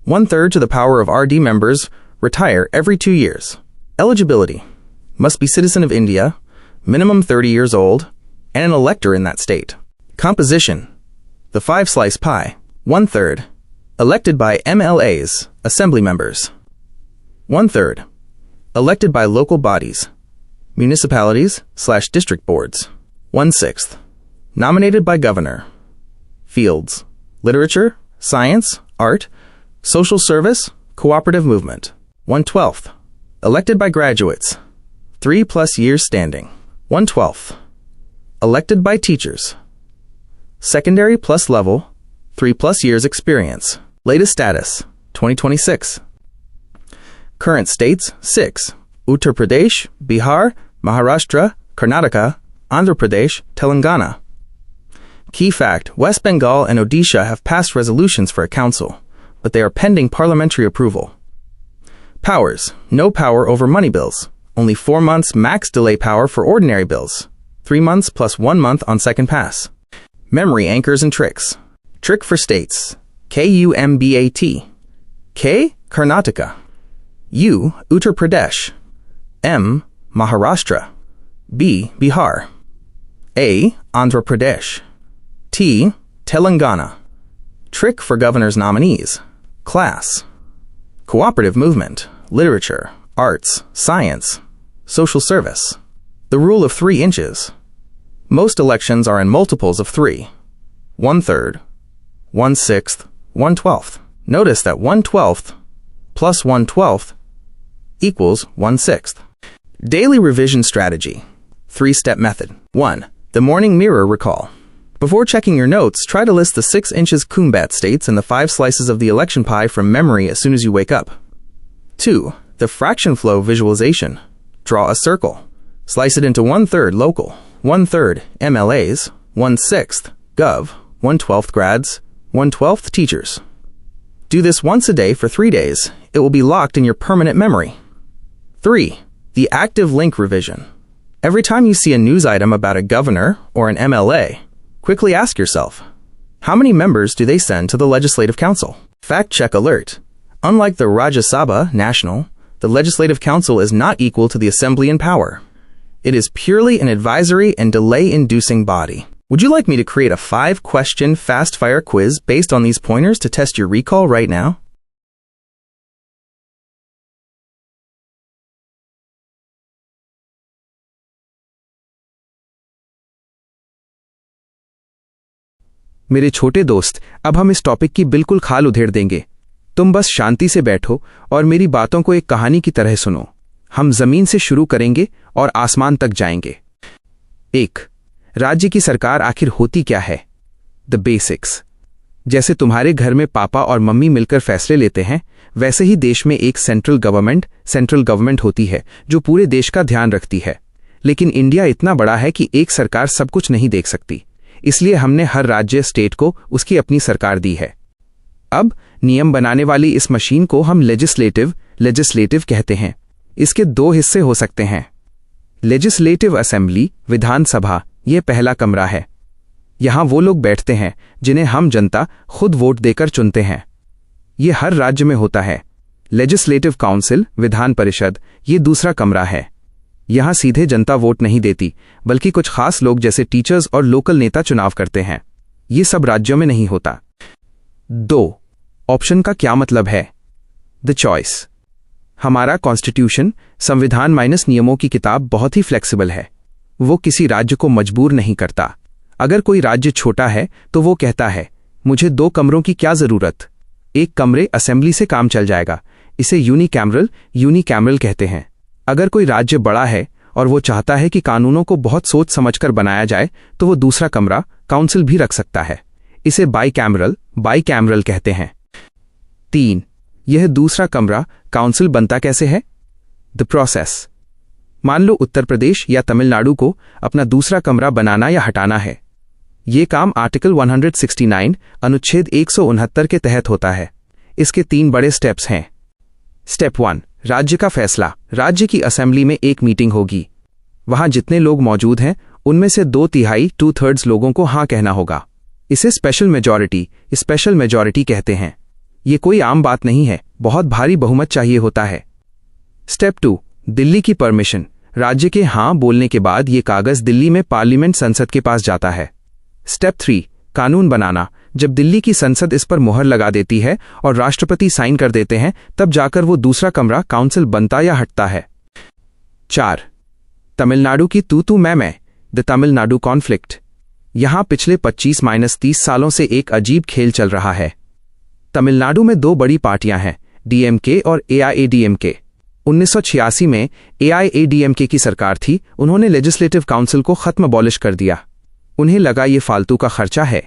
1/3 to the power of RD members retire every 2 years. Eligibility, must be citizen of India, minimum 30 years old, and an elector in that state. Composition, the 5-slice pie, 1/3, elected by MLAs, assembly members. 1/3, elected by local bodies, municipalities/district boards. 1/6, nominated by governor. Fields, literature, science, art, social service, cooperative movement. 1/12, elected by graduates, 3+ years standing. 1/12, elected by teachers. Secondary plus level, 3+ years experience. Latest status, 2026. Current states, 6. Uttar Pradesh, Bihar, Maharashtra, Karnataka, Andhra Pradesh, Telangana. Key fact, West Bengal and Odisha have passed resolutions for a council, but they are pending parliamentary approval. Powers. No power over money bills. Only 4 months max delay power for ordinary bills. 3 months plus 1 month on second pass. Memory anchors and tricks. Trick for states. KUMBAT. K. Karnataka. U. Uttar Pradesh. M. Maharashtra. B. Bihar. A. Andhra Pradesh. T. Telangana. Trick for governor's nominees. Class. Cooperative movement. Literature. Arts. Science. Social service. The rule of 3 inches. Most elections are in multiples of 3. 1/3, 1/6, 1/12. Notice that 1/12 plus 1/12 equals 1/6. Daily revision strategy. 3-step method. 1. The morning mirror recall. Before checking your notes, try to list the 6 inches Kumbat states and the 5 slices of the election pie from memory as soon as you wake up. 2. The fraction flow visualization. Draw a circle. Slice it into 1/3 local, 1/3 MLAs, 1/6 Gov, 1/12 grads, 1/12 teachers. Do this once a day for 3 days. It will be locked in your permanent memory. 3. The active link revision. Every time you see a news item about a governor or an MLA, quickly ask yourself, how many members do they send to the Legislative Council? Fact check alert. Unlike the Rajya Sabha National, the Legislative Council is not equal to the Assembly in power. It is purely an advisory and delay-inducing body. Would you like me to create a 5-question fast-fire quiz based on these pointers to test your recall right now? मेरे छोटे दोस्त, अब हम इस topic की बिल्कुल खाल उधेड़ देंगे। तुम बस शांति से बैठो और मेरी बातों को एक कहानी की तरह सुनो। हम जमीन से शुरू करेंगे और आसमान तक जाएंगे। 1. राज्य की सरकार आखिर होती क्या है? The basics. जैसे तुम्हारे घर में पापा और मम्मी मिलकर फैसले लेते हैं, वैसे ही देश में एक सेंट्रल गवर्नमेंट होती है जो पूरे देश का ध्यान रखती है। लेकिन इंडिया इतना बड़ा है कि एक सरकार सब कुछ नहीं देख सकती, इसलिए हमने हर राज्य स्टेट को उसकी अपनी सरकार दी है। अब नियम बनाने वाली इस मशीन को हम लेजिस्लेटिव कहते हैं। इसके 2 हिस्से हो सकते हैं। लेजिस्लेटिव असेंबली, विधानसभा, ये पहला कमरा है। यहां वो लोग बैठते हैं जिन्हें हम जनता खुद वोट देकर चुनते हैं। ये हर राज्य में होता है। लेजिस्लेटिव काउंसिल, विधान परिषद, ये दूसरा कमरा है। यहां सीधे जनता वोट नहीं देती, बल्कि कुछ खास लोग जैसे टीचर्स और लोकल नेता चुनाव करते हैं। ये सब राज्यों में नहीं होता। 2. ऑप्शन का क्या मतलब है? The choice. हमारा कॉन्स्टिट्यूशन, संविधान माइनस नियमों की किताब बहुत ही फ्लेक्सिबल है। वो किसी राज्य को मजबूर नहीं करता। अगर कोई राज्य छोटा है तो वो कहता है, मुझे 2 कमरों की क्या जरूरत, 1 कमरे असेंबली से काम चल जाएगा। इसे यूनिकैमरल कहते हैं। अगर कोई राज्य बड़ा है और वो चाहता है कि कानूनों को बहुत सोच समझकर बनाया जाए, तो वो दूसरा कमरा काउंसिल भी रख सकता है। इसे बाईकैमरल कहते हैं। 3. यह दूसरा कमरा काउंसिल बनता कैसे है? The process. मान लो उत्तर प्रदेश या तमिलनाडु को अपना दूसरा कमरा बनाना या हटाना है। ये काम आर्टिकल 169 अनुच्छेद 169 के तहत होता है। इसके 3 बड़े स्टेप्स हैं। स्टेप 1, राज्य का फैसला। राज्य की असेंबली में एक मीटिंग होगी। वहां जितने लोग मौजूद हैं उनमें से 2/3 लोगों को हां कहना होगा। इसे स्पेशल मेजॉरिटी कहते हैं। ये कोई आम बात नहीं है, बहुत भारी बहुमत चाहिए होता है। स्टेप 2, दिल्ली की परमिशन। राज्य के हां बोलने के बाद ये कागज दिल्ली में पार्लियामेंट संसद के पास जाता है। स्टेप 3, कानून बनाना। जब दिल्ली की संसद इस पर मुहर लगा देती है और राष्ट्रपति साइन कर देते हैं, तब जाकर वो दूसरा कमरा काउंसिल बनता या हटता है। 4, तमिलनाडु की तू मैं, द तमिलनाडु कॉन्फ्लिक्ट। यहां पिछले 25-30 सालों से एक अजीब खेल चल रहा है। तमिलनाडु में 2 बड़ी पार्टियां हैं, डीएमके और एआईएडीएमके। 1986 में एआईएडीएमके की सरकार थी। उन्होंने लेजिस्लेटिव काउंसिल को अबॉलिश कर दिया। उन्हें लगा ये फालतू का खर्चा है।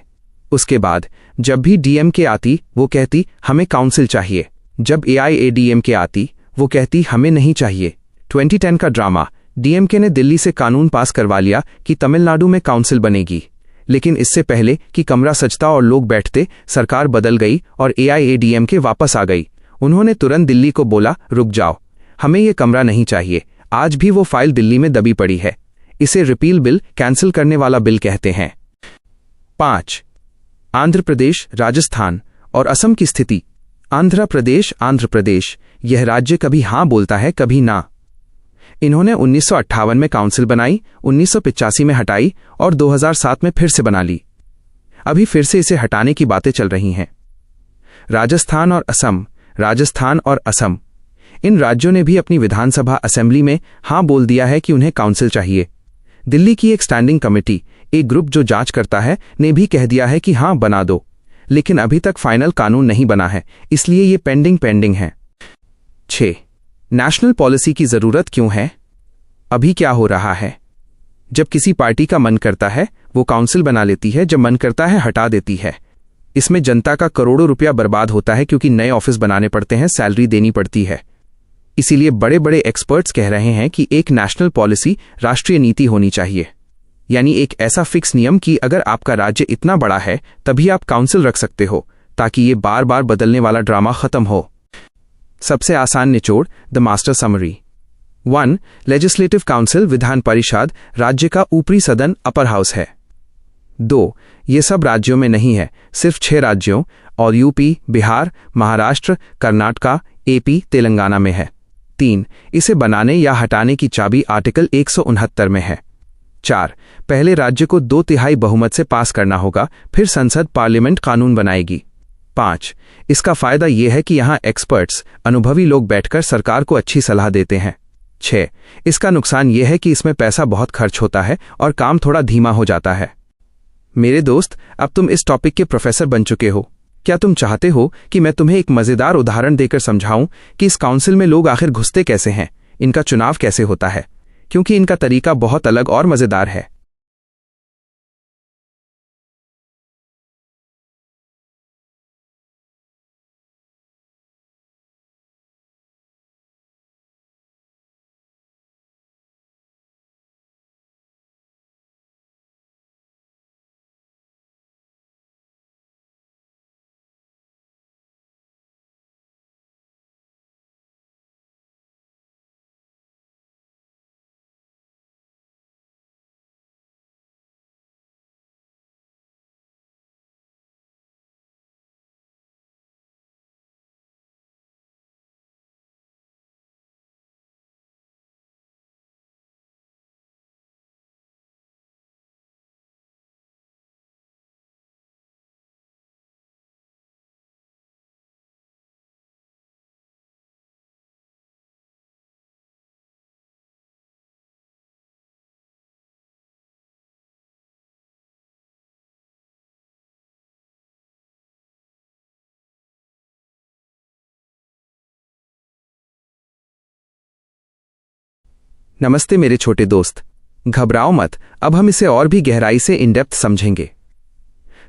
उसके बाद जब भी डीएमके आती वो कहती हमें काउंसिल चाहिए। जब एआईएडीएमके आती वो कहती हमें नहीं चाहिए। 2010 का ड्रामा, डीएमके ने दिल्ली से कानून पास करवा लिया कि तमिलनाडु में काउंसिल बनेगी, लेकिन इससे पहले कि कमरा सजता और लोग बैठते, सरकार बदल गई और AIADMK वापस आ गई। उन्होंने तुरंत दिल्ली को बोला, रुक जाओ, हमें ये कमरा नहीं चाहिए। आज भी वो फाइल दिल्ली में दबी पड़ी है। इसे रिपील बिल, कैंसिल करने वाला बिल कहते हैं। 5. आंध्र प्रदेश, राजस्थान और असम की स्थिति। आंध्र प्रदेश, यह राज्य कभी हां बोलता है, कभी ना। इन्होंने 1958 में काउंसिल बनाई, 1985 में हटाई और 2007 में फिर से बना ली। अभी फिर से इसे हटाने की बातें चल रही हैं। राजस्थान और असम, इन राज्यों ने भी अपनी विधानसभा असेंबली में हां बोल दिया है कि उन्हें काउंसिल चाहिए। दिल्ली की एक स्टैंडिंग कमेटी, एक ग्रुप जो जांच करता है, ने भी कह दिया है कि हां बना दो, लेकिन अभी तक फाइनल कानून नहीं बना है, इसलिए ये पेंडिंग है। 6. नेशनल पॉलिसी की जरूरत क्यों है? अभी क्या हो रहा है? जब किसी पार्टी का मन करता है वो काउंसिल बना लेती है, जब मन करता है हटा देती है। इसमें जनता का करोड़ों रुपया बर्बाद होता है क्योंकि नए ऑफिस बनाने पड़ते हैं, सैलरी देनी पड़ती है। इसीलिए बड़े बड़े एक्सपर्ट्स कह रहे हैं कि एक नेशनल पॉलिसी, राष्ट्रीय नीति होनी चाहिए, यानी एक ऐसा फिक्स नियम कि अगर आपका राज्य इतना बड़ा है तभी आप काउंसिल रख सकते हो, ताकि ये बार बार बदलने वाला ड्रामा खत्म हो। सबसे आसान निचोड़, the master summary. 1. Legislative council, Vidhan Parishad, राज्य का ऊपरी सदन, अपर हाउस है। 2. ये सब राज्यों में नहीं है, सिर्फ 6 राज्यों और यूपी, बिहार, महाराष्ट्र, कर्नाटका, AP, तेलंगाना में है। 3. इसे बनाने या हटाने की चाबी आर्टिकल 169 में है। 4. पहले राज्य को 2/3 बहुमत से पास करना होगा, फिर संसद पार्लियामेंट कानून बनाएगी। 5. इसका फायदा यह है कि यहां एक्सपर्ट्स, अनुभवी लोग बैठकर सरकार को अच्छी सलाह देते हैं। 6. इसका नुकसान यह है कि इसमें पैसा बहुत खर्च होता है और काम थोड़ा धीमा हो जाता है। मेरे दोस्त, अब तुम इस टॉपिक के प्रोफेसर बन चुके हो। क्या तुम चाहते हो कि मैं तुम्हें एक मजेदार उदाहरण देकर समझाऊं कि इस काउंसिल में लोग आखिर घुसते कैसे हैं, इनका चुनाव कैसे होता है? क्योंकि इनका तरीका बहुत अलग और मजेदार है। नमस्ते मेरे छोटे दोस्त, घबराओ मत, अब हम इसे और भी गहराई से इनडेप्थ समझेंगे।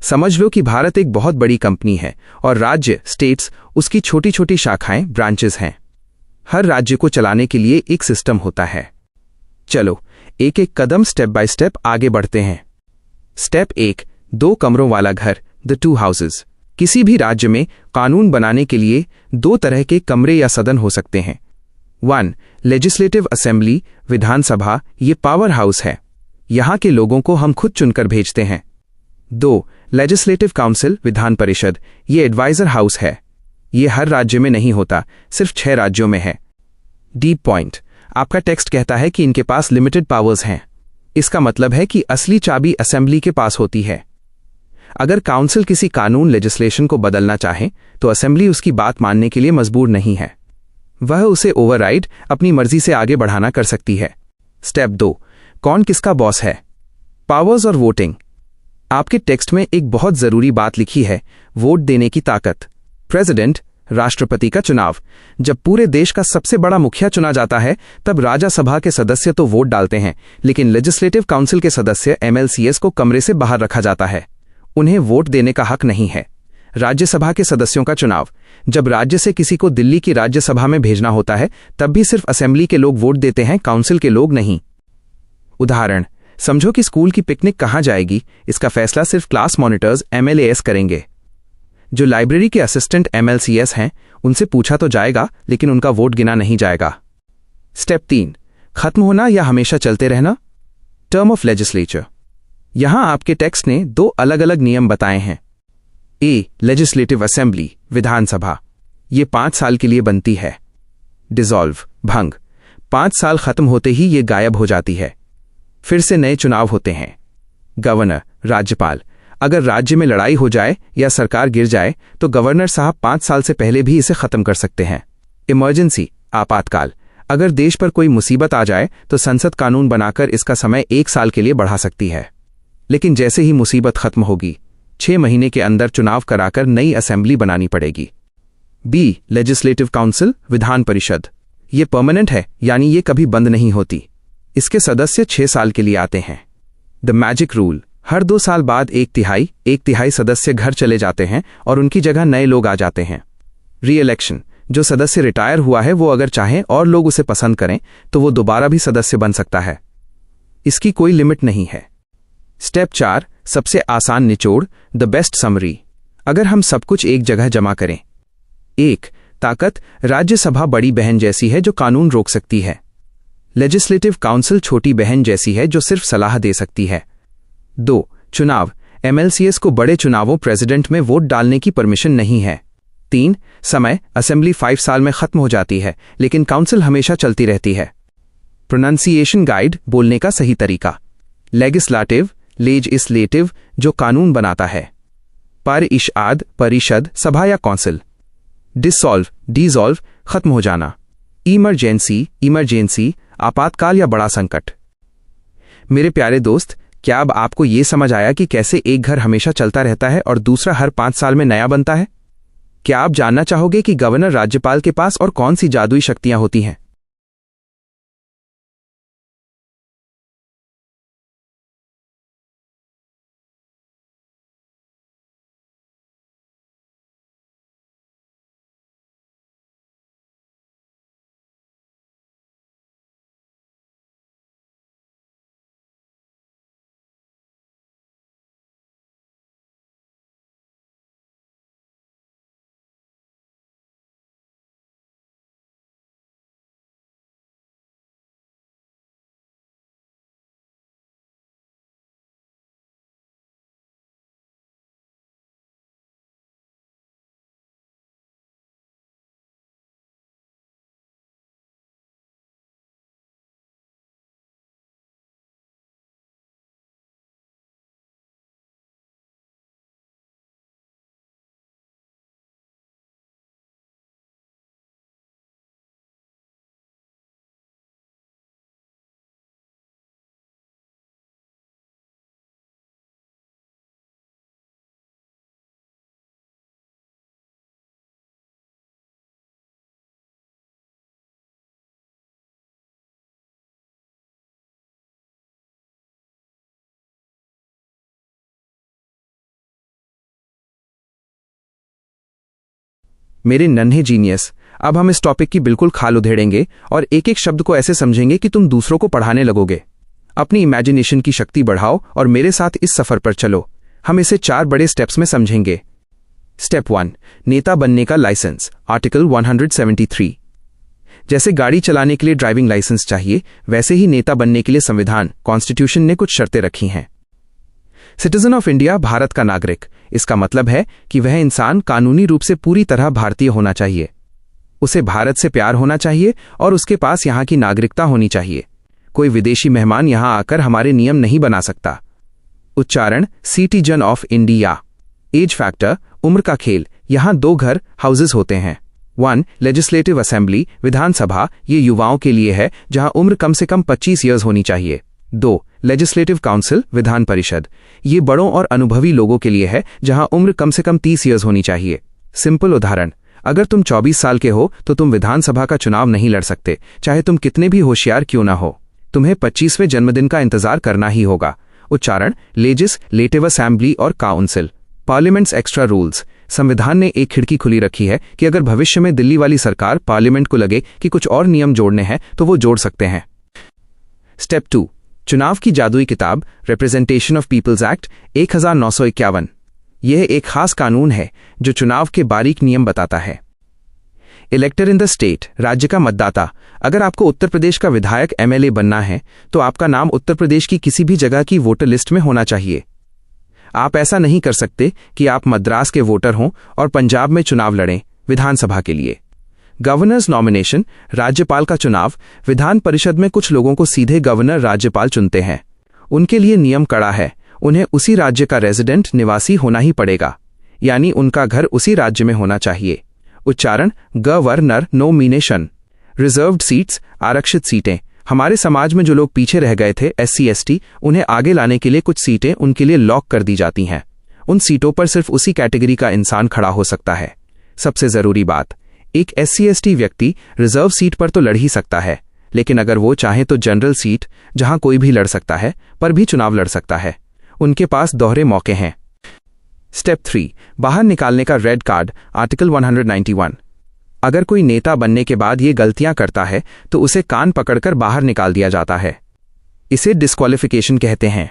समझ लो कि भारत एक बहुत बड़ी कंपनी है और राज्य, स्टेट्स, उसकी छोटी छोटी शाखाएं, ब्रांचेस हैं। हर राज्य को चलाने के लिए एक सिस्टम होता है। चलो एक एक कदम, स्टेप बाय स्टेप आगे बढ़ते हैं। स्टेप 1, 2 कमरों वाला घर, द 2 हाउसेस। किसी भी राज्य में कानून बनाने के लिए 2 तरह के कमरे या सदन हो सकते हैं। 1. लेजिस्लेटिव असेंबली, विधानसभा, ये पावर हाउस है, यहां के लोगों को हम खुद चुनकर भेजते हैं। 2. लेजिस्लेटिव काउंसिल, विधान परिषद, ये एडवाइजर हाउस है, ये हर राज्य में नहीं होता, सिर्फ 6 राज्यों में है। डीप पॉइंट, आपका टेक्स्ट कहता है कि इनके पास लिमिटेड पावर्स हैं। इसका मतलब है कि असली चाबी असेंबली के पास होती है। अगर काउंसिल किसी कानून, लेजिस्लेशन को बदलना चाहे तो असेंबली उसकी बात मानने के लिए मजबूर नहीं है, वह उसे ओवरराइड, अपनी मर्जी से आगे बढ़ाना कर सकती है। स्टेप 2, कौन किसका बॉस है, पावर्स और वोटिंग। आपके टेक्स्ट में एक बहुत जरूरी बात लिखी है, वोट देने की ताकत। प्रेसिडेंट, राष्ट्रपति का चुनाव, जब पूरे देश का सबसे बड़ा मुखिया चुना जाता है तब राज्यसभा के सदस्य तो वोट डालते हैं, लेकिन लेजिस्लेटिव काउंसिल के सदस्य MLCs को कमरे से बाहर रखा जाता है, उन्हें वोट देने का हक नहीं है। राज्यसभा के सदस्यों का चुनाव, जब राज्य से किसी को दिल्ली की राज्यसभा में भेजना होता है तब भी सिर्फ असेंबली के लोग वोट देते हैं, काउंसिल के लोग नहीं। उदाहरण, समझो कि स्कूल की पिकनिक कहाँ जाएगी, इसका फैसला सिर्फ क्लास मॉनिटर्स MLAS करेंगे। जो लाइब्रेरी के असिस्टेंट MLCS हैं, उनसे पूछा तो जाएगा, लेकिन उनका वोट गिना नहीं जाएगा। स्टेप 3, खत्म होना या हमेशा चलते रहना। Term of legislature. यहां आपके टेक्स्ट ने 2 अलग अलग नियम बताए हैं। ए, लेजिस्लेटिव असेंबली, विधानसभा, ये 5 साल के लिए बनती है। डिसॉल्व, भंग, 5 साल खत्म होते ही ये गायब हो जाती है। फिर से नए चुनाव होते हैं। गवर्नर, राज्यपाल, अगर राज्य में लड़ाई हो जाए या सरकार गिर जाए तो गवर्नर साहब 5 साल से पहले भी इसे खत्म कर सकते हैं। इमरजेंसी, आपातकाल, अगर देश पर कोई मुसीबत आ जाए तो संसद कानून बनाकर इसका समय 1 साल के लिए बढ़ा सकती है। लेकिन जैसे ही मुसीबत खत्म होगी, 6 महीने के अंदर चुनाव कराकर नई असेंबली बनानी पड़ेगी। B, legislative council, Vidhan Parishad, ये परमानेंट है, यानी ये कभी बंद नहीं होती। इसके सदस्य 6 साल के लिए आते हैं। द मैजिक रूल, हर 2 साल बाद एक तिहाई सदस्य घर चले जाते हैं और उनकी जगह नए लोग आ जाते हैं। री इलेक्शन, जो सदस्य रिटायर हुआ है वो अगर चाहे और लोग उसे पसंद करें तो वो दोबारा भी सदस्य बन सकता है। इसकी कोई लिमिट नहीं है। स्टेप 4, सबसे आसान निचोड़, द बेस्ट समरी। अगर हम सब कुछ एक जगह जमा करें। 1, ताकत, राज्यसभा बड़ी बहन जैसी है जो कानून रोक सकती है। लेजिस्लेटिव काउंसिल छोटी बहन जैसी है जो सिर्फ सलाह दे सकती है। 2, चुनाव, MLCS को बड़े चुनावों प्रेसिडेंट में वोट डालने की परमिशन नहीं है। 3, समय, असेंबली 5 साल में खत्म हो जाती है, लेकिन काउंसिल हमेशा चलती रहती है। प्रोनाउंसिएशन गाइड, बोलने का सही तरीका। लेजिस्लेटिव, लेजिस्लेटिव, जो कानून बनाता है। परिषद, परिषद, सभा या काउंसिल। डिसॉल्व, डिसॉल्व, खत्म हो जाना। इमरजेंसी, इमरजेंसी, आपातकाल या बड़ा संकट। मेरे प्यारे दोस्त, क्या अब आपको यह समझ आया कि कैसे एक घर हमेशा चलता रहता है और दूसरा हर 5 साल में नया बनता है? क्या आप जानना चाहोगे कि गवर्नर राज्यपाल के पास और कौन सी जादुई शक्तियां होती हैं? मेरे नन्हे जीनियस, अब हम इस टॉपिक की बिल्कुल खाल उधेड़ेंगे और एक एक शब्द को ऐसे समझेंगे कि तुम दूसरों को पढ़ाने लगोगे। अपनी इमेजिनेशन की शक्ति बढ़ाओ और मेरे साथ इस सफर पर चलो। हम इसे 4 बड़े स्टेप्स में समझेंगे। स्टेप 1, नेता बनने का लाइसेंस, आर्टिकल 173। जैसे गाड़ी चलाने के लिए ड्राइविंग लाइसेंस चाहिए, वैसे ही नेता बनने के लिए संविधान, कॉन्स्टिट्यूशन ने कुछ शर्तें रखी हैं। सिटीजन ऑफ इंडिया, भारत का नागरिक। इसका मतलब है कि वह इंसान कानूनी रूप से पूरी तरह भारतीय होना चाहिए। उसे भारत से प्यार होना चाहिए और उसके पास यहाँ की नागरिकता होनी चाहिए। कोई विदेशी मेहमान यहाँ आकर हमारे नियम नहीं बना सकता। उच्चारण, citizen of India. Age factor, उम्र का खेल। यहाँ 2 घर, हाउसेस होते हैं। 1, लेजिस्लेटिव असेंबली, विधानसभा, ये युवाओं के लिए है जहां उम्र कम से कम 25 ईयर्स होनी चाहिए। 2, लेजिस्लेटिव काउंसिल, विधान परिषद, ये बड़ों और अनुभवी लोगों के लिए है जहां उम्र कम से कम 30 ईयर्स होनी चाहिए। सिंपल उदाहरण, अगर तुम 24 साल के हो तो तुम विधानसभा का चुनाव नहीं लड़ सकते, चाहे तुम कितने भी होशियार क्यों ना हो। तुम्हें 25वें जन्मदिन का इंतजार करना ही होगा। उच्चारण, लेजिस्लेटिव असेंबली और काउंसिल। पार्लियामेंट्स एक्स्ट्रा रूल्स, संविधान ने एक खिड़की खुली रखी है कि अगर भविष्य में दिल्ली वाली सरकार पार्लियामेंट को लगे कि कुछ और नियम जोड़ने हैं तो वो जोड़ सकते हैं। स्टेप 2, चुनाव की जादुई किताब रिप्रेजेंटेशन ऑफ पीपल्स एक्ट 1951। यह एक खास कानून है जो चुनाव के बारीक नियम बताता है। इलेक्टर इन द स्टेट, राज्य का मतदाता। अगर आपको उत्तर प्रदेश का विधायक एमएलए बनना है तो आपका नाम उत्तर प्रदेश की किसी भी जगह की वोटर लिस्ट में होना चाहिए। आप ऐसा नहीं कर सकते कि आप मद्रास के वोटर हों और पंजाब में चुनाव लड़ें विधानसभा के लिए। गवर्नर्स नॉमिनेशन, राज्यपाल का चुनाव। विधान परिषद में कुछ लोगों को सीधे गवर्नर राज्यपाल चुनते हैं। उनके लिए नियम कड़ा है, उन्हें उसी राज्य का रेजिडेंट निवासी होना ही पड़ेगा, यानी उनका घर उसी राज्य में होना चाहिए। उच्चारण गवर्नर नॉमिनेशन। रिजर्व्ड सीट्स, आरक्षित सीटें। हमारे समाज में जो लोग पीछे रह गए थे SC ST, उन्हें आगे लाने के लिए कुछ सीटें उनके लिए लॉक कर दी जाती हैं। उन सीटों पर सिर्फ उसी कैटेगरी का इंसान खड़ा हो सकता है। सबसे जरूरी बात, एक SC ST व्यक्ति रिजर्व सीट पर तो लड़ ही सकता है, लेकिन अगर वो चाहे तो जनरल सीट, जहां कोई भी लड़ सकता है, पर भी चुनाव लड़ सकता है। उनके पास दोहरे मौके हैं। स्टेप 3, बाहर निकालने का रेड कार्ड, आर्टिकल 191। अगर कोई नेता बनने के बाद ये गलतियां करता है तो उसे कान पकड़कर बाहर निकाल दिया जाता है। इसे डिस्क्वालिफिकेशन कहते हैं।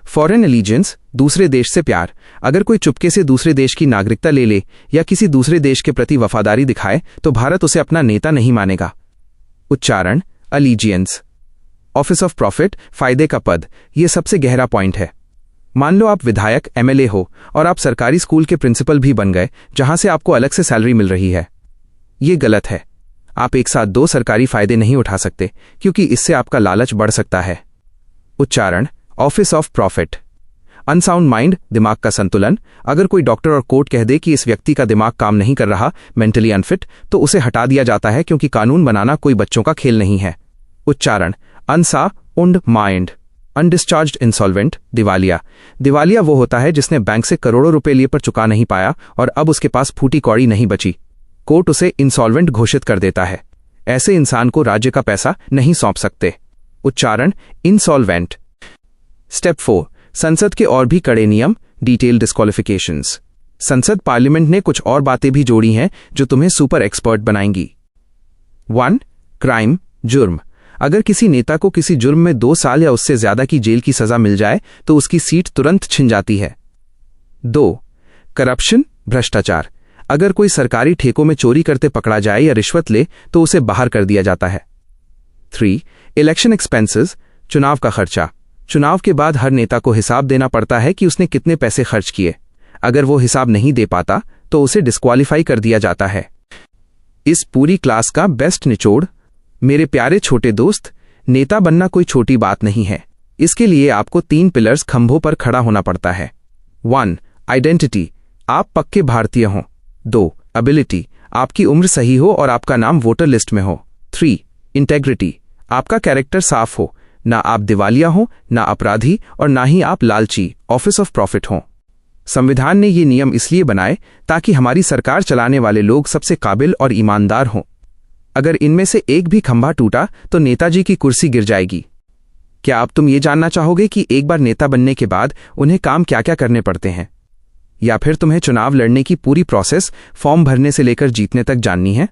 फॉरेन एलिजेंस, दूसरे देश से प्यार। अगर कोई चुपके से दूसरे देश की नागरिकता ले ले या किसी दूसरे देश के प्रति वफादारी दिखाए तो भारत उसे अपना नेता नहीं मानेगा। उच्चारण अलीजियंस। ऑफिस ऑफ प्रॉफिट, फायदे का पद। यह सबसे गहरा पॉइंट है। मान लो आप विधायक MLA हो और आप सरकारी स्कूल के प्रिंसिपल भी बन गए, जहां से आपको अलग से सैलरी मिल रही है। ये गलत है। आप एक साथ 2 सरकारी फायदे नहीं उठा सकते, क्योंकि इससे आपका लालच बढ़ सकता है। उच्चारण office of profit. Unsound mind, दिमाग का संतुलन। अगर कोई डॉक्टर और कोर्ट कह दे कि इस व्यक्ति का दिमाग काम नहीं कर रहा, मेंटली अनफिट, तो उसे हटा दिया जाता है, क्योंकि कानून बनाना कोई बच्चों का खेल नहीं है। उच्चारण अनसाउंड माइंड। अनडिस्चार्ज्ड इंसॉल्वेंट, दिवालिया। दिवालिया वो होता है जिसने बैंक से करोड़ों रुपए लिए पर चुका नहीं पाया और अब उसके पास फूटी कौड़ी नहीं बची। कोर्ट उसे इंसॉल्वेंट घोषित कर देता है। ऐसे इंसान को राज्य का पैसा नहीं सौंप सकते। उच्चारण इंसॉल्वेंट। स्टेप 4, संसद के और भी कड़े नियम, डिटेल डिस्क्वालिफिकेशंस। संसद पार्लियामेंट ने कुछ और बातें भी जोड़ी हैं जो तुम्हें सुपर एक्सपर्ट बनाएंगी। 1, क्राइम, जुर्म। अगर किसी नेता को किसी जुर्म में 2 साल या उससे ज्यादा की जेल की सजा मिल जाए तो उसकी सीट तुरंत छिन जाती है। 2, करप्शन, भ्रष्टाचार। अगर कोई सरकारी ठेकों में चोरी करते पकड़ा जाए या रिश्वत ले तो उसे बाहर कर दिया जाता है। 3, इलेक्शन एक्सपेंसेस, चुनाव का खर्चा। चुनाव के बाद हर नेता को हिसाब देना पड़ता है कि उसने कितने पैसे खर्च किए। अगर वो हिसाब नहीं दे पाता तो उसे डिस्क्वालीफाई कर दिया जाता है। इस पूरी क्लास का बेस्ट निचोड़। मेरे प्यारे छोटे दोस्त, नेता बनना कोई छोटी बात नहीं है। इसके लिए आपको 3 पिलर्स खंभों पर खड़ा होना पड़ता है। 1, आइडेंटिटी, आप पक्के भारतीय हों। 2, एबिलिटी, आपकी उम्र सही हो और आपका नाम वोटर लिस्ट में हो। 3, इंटेग्रिटी, आपका कैरेक्टर साफ हो, ना आप दिवालिया हो, ना अपराधी, और ना ही आप लालची, ऑफिस ऑफ प्रॉफिट हों। संविधान ने ये नियम इसलिए बनाए ताकि हमारी सरकार चलाने वाले लोग सबसे काबिल और ईमानदार हों। अगर इनमें से एक भी खंभा टूटा तो नेताजी की कुर्सी गिर जाएगी। क्या अब तुम ये जानना चाहोगे कि एक बार नेता बनने के बाद उन्हें काम क्या क्या करने पड़ते हैं? या फिर तुम्हें चुनाव लड़ने की पूरी प्रोसेस, फॉर्म भरने से लेकर जीतने तक जाननी है?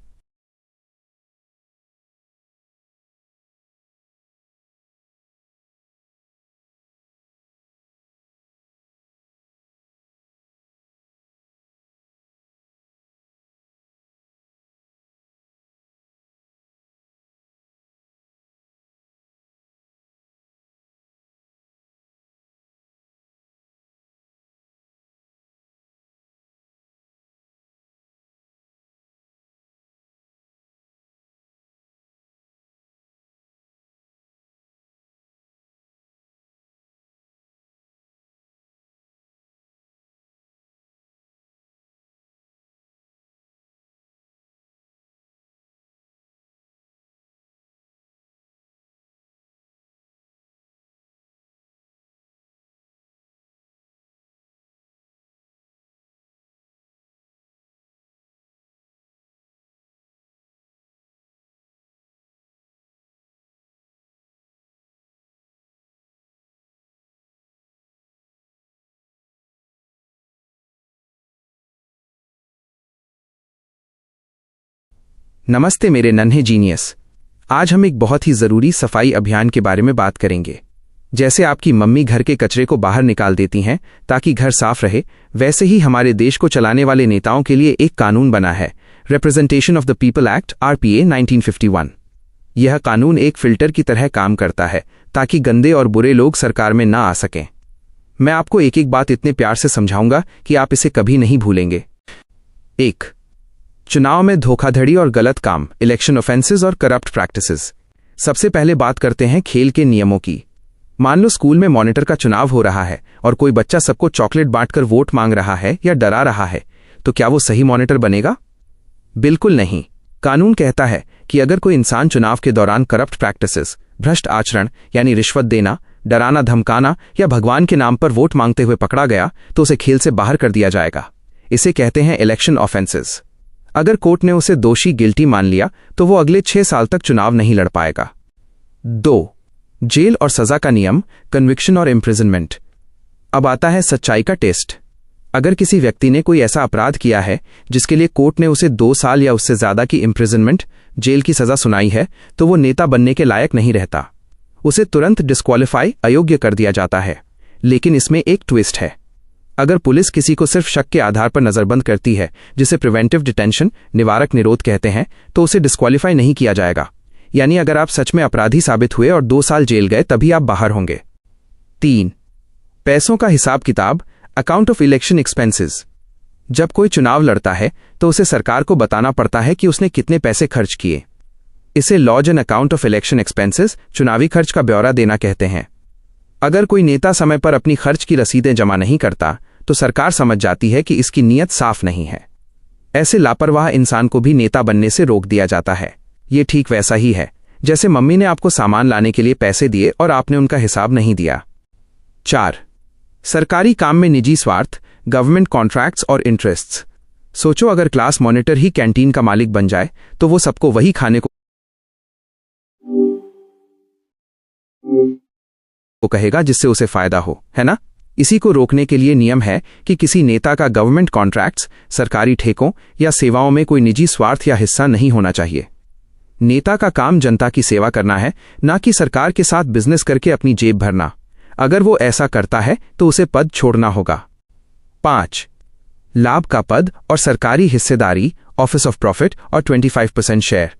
नमस्ते मेरे नन्हे जीनियस। आज हम एक बहुत ही ज़रूरी सफाई अभियान के बारे में बात करेंगे। जैसे आपकी मम्मी घर के कचरे को बाहर निकाल देती हैं ताकि घर साफ रहे, वैसे ही हमारे देश को चलाने वाले नेताओं के लिए एक कानून बना है, representation of the people act RPA 1951। यह कानून एक फिल्टर की तरह काम करता है ताकि गंदे और बुरे लोग सरकार में ना आ सकें। मैं आपको एक एक बात इतने प्यार से समझाऊंगा कि आप इसे कभी नहीं भूलेंगे। 1. चुनाव में धोखाधड़ी और गलत काम, इलेक्शन ऑफेंसेस और करप्ट प्रैक्टिसेस। सबसे पहले बात करते हैं खेल के नियमों की। मान लो स्कूल में मॉनिटर का चुनाव हो रहा है और कोई बच्चा सबको चॉकलेट बांटकर वोट मांग रहा है या डरा रहा है, तो क्या वो सही मॉनिटर बनेगा? बिल्कुल नहीं। कानून कहता है कि अगर कोई इंसान चुनाव के दौरान करप्ट प्रैक्टिसेस, भ्रष्ट आचरण यानी रिश्वत देना, डराना धमकाना या भगवान के नाम पर वोट मांगते हुए पकड़ा गया तो उसे खेल से बाहर कर दिया जाएगा। इसे कहते हैं इलेक्शन ऑफेंसेस। अगर कोर्ट ने उसे दोषी गिल्टी मान लिया तो वो अगले 6 साल तक चुनाव नहीं लड़ पाएगा। 2. जेल और सजा का नियम, कन्विक्शन और इम्प्रिजनमेंट। अब आता है सच्चाई का टेस्ट। अगर किसी व्यक्ति ने कोई ऐसा अपराध किया है जिसके लिए कोर्ट ने उसे 2 साल या उससे ज्यादा की इम्प्रिजनमेंट, जेल की सजा सुनाई है, तो वो नेता बनने के लायक नहीं रहता। उसे तुरंत डिस्क्वालीफाई, अयोग्य कर दिया जाता है। लेकिन इसमें एक ट्विस्ट है। अगर पुलिस किसी को सिर्फ शक के आधार पर नजरबंद करती है, जिसे प्रिवेंटिव डिटेंशन, निवारक निरोध कहते हैं, तो उसे डिस्क्वालीफाई नहीं किया जाएगा। यानी अगर आप सच में अपराधी साबित हुए और 2 साल जेल गए तभी आप बाहर होंगे। 3. पैसों का हिसाब किताब, अकाउंट ऑफ इलेक्शन एक्सपेंसेस। जब कोई चुनाव लड़ता है तो उसे सरकार को बताना पड़ता है कि उसने कितने पैसे खर्च किए। इसे lodge and account of election expenses, चुनावी खर्च का ब्यौरा देना कहते हैं। अगर कोई नेता समय पर अपनी खर्च की रसीदें जमा नहीं करता तो सरकार समझ जाती है कि इसकी नीयत साफ नहीं है। ऐसे लापरवाह इंसान को भी नेता बनने से रोक दिया जाता है। ये ठीक वैसा ही है जैसे मम्मी ने आपको सामान लाने के लिए पैसे दिए और आपने उनका हिसाब नहीं दिया। 4. सरकारी काम में निजी स्वार्थ, गवर्नमेंट कॉन्ट्रैक्ट्स और इंटरेस्ट्स। सोचो अगर क्लास मॉनिटर ही कैंटीन का मालिक बन जाए तो वो सबको वही खाने को कहेगा जिससे उसे फायदा हो, है ना? इसी को रोकने के लिए नियम है कि किसी नेता का गवर्नमेंट कॉन्ट्रैक्ट्स, सरकारी ठेकों या सेवाओं में कोई निजी स्वार्थ या हिस्सा नहीं होना चाहिए। नेता का काम जनता की सेवा करना है, ना कि सरकार के साथ बिजनेस करके अपनी जेब भरना। अगर वो ऐसा करता है तो उसे पद छोड़ना होगा। 5. लाभ का पद और सरकारी हिस्सेदारी, ऑफिस ऑफ प्रॉफिट और 25% शेयर।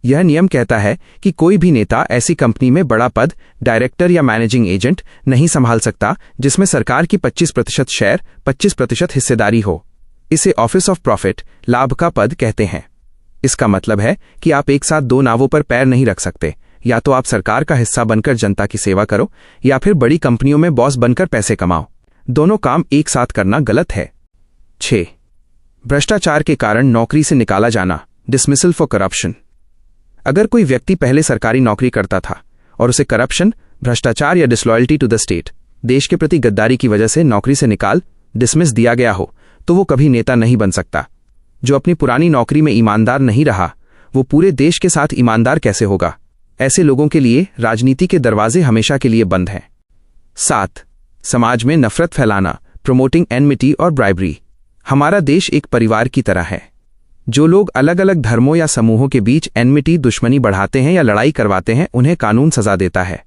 यह नियम कहता है कि कोई भी नेता ऐसी कंपनी में बड़ा पद, डायरेक्टर या मैनेजिंग एजेंट नहीं संभाल सकता जिसमें सरकार की 25% शेयर, 25% हिस्सेदारी हो। इसे ऑफिस ऑफ प्रॉफिट, लाभ का पद कहते हैं। इसका मतलब है कि आप एक साथ 2 नावों पर पैर नहीं रख सकते। या तो आप सरकार का हिस्सा बनकर जनता की सेवा करो या फिर बड़ी कंपनियों में बॉस बनकर पैसे कमाओ। दोनों काम एक साथ करना गलत है। 6. भ्रष्टाचार के कारण नौकरी से निकाला जाना, डिसमिसल फॉर करप्शन। अगर कोई व्यक्ति पहले सरकारी नौकरी करता था और उसे करप्शन, भ्रष्टाचार या डिसलॉयल्टी टू द स्टेट, देश के प्रति गद्दारी की वजह से नौकरी से डिसमिस दिया गया हो, तो वो कभी नेता नहीं बन सकता। जो अपनी पुरानी नौकरी में ईमानदार नहीं रहा, वो पूरे देश के साथ ईमानदार कैसे होगा? ऐसे लोगों के लिए राजनीति के दरवाजे हमेशा के लिए बंद हैं। 7. समाज में नफरत फैलाना, प्रमोटिंग एनमिटी और ब्राइबरी। हमारा देश एक परिवार की तरह है। जो लोग अलग अलग धर्मों या समूहों के बीच एनमिटी, दुश्मनी बढ़ाते हैं या लड़ाई करवाते हैं, उन्हें कानून सजा देता है।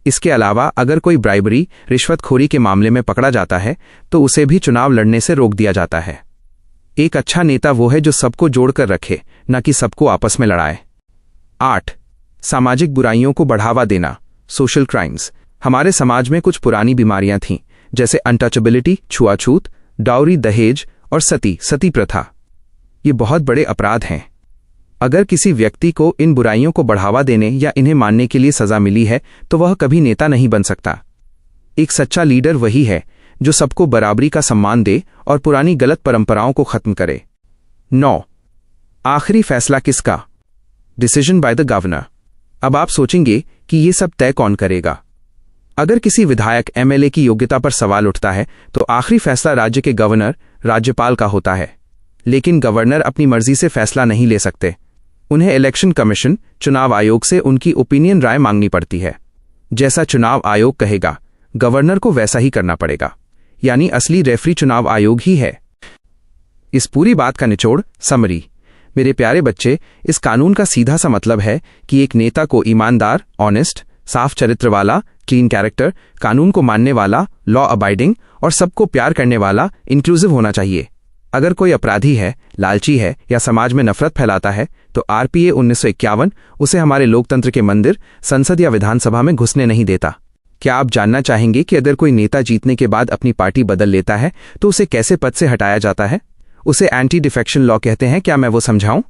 इसके अलावा अगर कोई ब्राइबरी, रिश्वतखोरी के मामले में पकड़ा जाता है तो उसे भी चुनाव लड़ने से रोक दिया जाता है। एक अच्छा नेता वो है जो सबको जोड़कर रखे, न कि सबको आपस में लड़ाए। 8. सामाजिक बुराइयों को बढ़ावा देना, सोशल क्राइम्स। हमारे समाज में कुछ पुरानी बीमारियां थीं, जैसे अनटचेबिलिटी, छुआछूत, डाउरी, दहेज और सती प्रथा। ये बहुत बड़े अपराध हैं। अगर किसी व्यक्ति को इन बुराइयों को बढ़ावा देने या इन्हें मानने के लिए सजा मिली है तो वह कभी नेता नहीं बन सकता। एक सच्चा लीडर वही है जो सबको बराबरी का सम्मान दे और पुरानी गलत परंपराओं को खत्म करे। 9. आखिरी फैसला किसका? Decision by the governor. अब आप सोचेंगे कि ये सब तय कौन करेगा? अगर किसी विधायक, MLA की योग्यता पर सवाल उठता है तो आखिरी फैसला राज्य के गवर्नर, राज्यपाल का होता है। लेकिन गवर्नर अपनी मर्जी से फैसला नहीं ले सकते। उन्हें इलेक्शन कमीशन, चुनाव आयोग से उनकी ओपिनियन, राय मांगनी पड़ती है। जैसा चुनाव आयोग कहेगा, गवर्नर को वैसा ही करना पड़ेगा। यानी असली रेफरी चुनाव आयोग ही है। इस पूरी बात का निचोड़, समरी। मेरे प्यारे बच्चे, इस कानून का सीधा सा मतलब है कि एक नेता को ईमानदार, ऑनेस्ट, साफ चरित्र वाला, क्लीन कैरेक्टर, कानून को मानने वाला, लॉ अबाइडिंग और सबको प्यार करने वाला, इंक्लूसिव होना चाहिए। अगर कोई अपराधी है, लालची है या समाज में नफरत फैलाता है तो आरपीए 1951 उसे हमारे लोकतंत्र के मंदिर, संसद या विधानसभा में घुसने नहीं देता। क्या आप जानना चाहेंगे कि अगर कोई नेता जीतने के बाद अपनी पार्टी बदल लेता है तो उसे कैसे पद से हटाया जाता है? उसे एंटी डिफेक्शन लॉ कहते हैं। क्या मैं वो समझाऊं?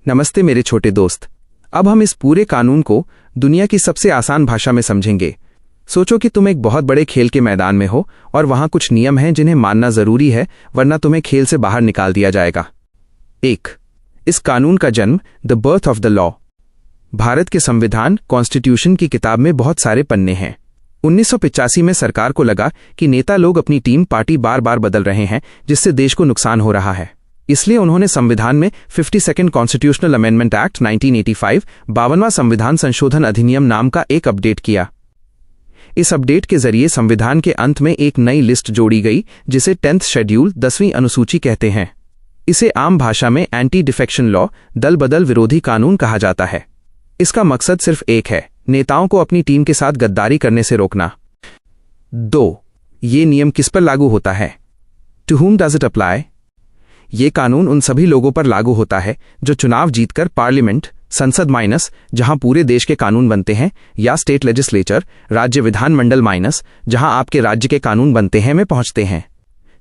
नमस्ते मेरे छोटे दोस्त। अब हम इस पूरे कानून को दुनिया की सबसे आसान भाषा में समझेंगे। सोचो कि तुम एक बहुत बड़े खेल के मैदान में हो और वहां कुछ नियम हैं जिन्हें मानना जरूरी है, वरना तुम्हें खेल से बाहर निकाल दिया जाएगा। 1. इस कानून का जन्म, the birth of the law. Bharat के संविधान, कॉन्स्टिट्यूशन की किताब में बहुत सारे पन्ने हैं। 1985 में सरकार को लगा कि नेता लोग अपनी टीम, पार्टी बार बार बदल रहे हैं, जिससे देश को नुकसान हो रहा है। इसलिए उन्होंने संविधान में 52nd कॉन्स्टिट्यूशनल अमेंडमेंट एक्ट 1985, 52वां संविधान संशोधन अधिनियम नाम का एक अपडेट किया। इस अपडेट के जरिए संविधान के अंत में एक नई लिस्ट जोड़ी गई जिसे 10th शेड्यूल, 10वीं अनुसूची कहते हैं। इसे आम भाषा में एंटी डिफेक्शन लॉ, दल बदल विरोधी कानून कहा जाता है। इसका मकसद सिर्फ एक है, नेताओं को अपनी टीम के साथ गद्दारी करने से रोकना। 2. ये नियम किस पर लागू होता है? To whom does it apply? ये कानून उन सभी लोगों पर लागू होता है जो चुनाव जीतकर पार्लियामेंट, संसद माइनस जहां पूरे देश के कानून बनते हैं, या स्टेट लेजिस्लेचर, राज्य विधानमंडल माइनस जहां आपके राज्य के कानून बनते हैं, में पहुंचते हैं।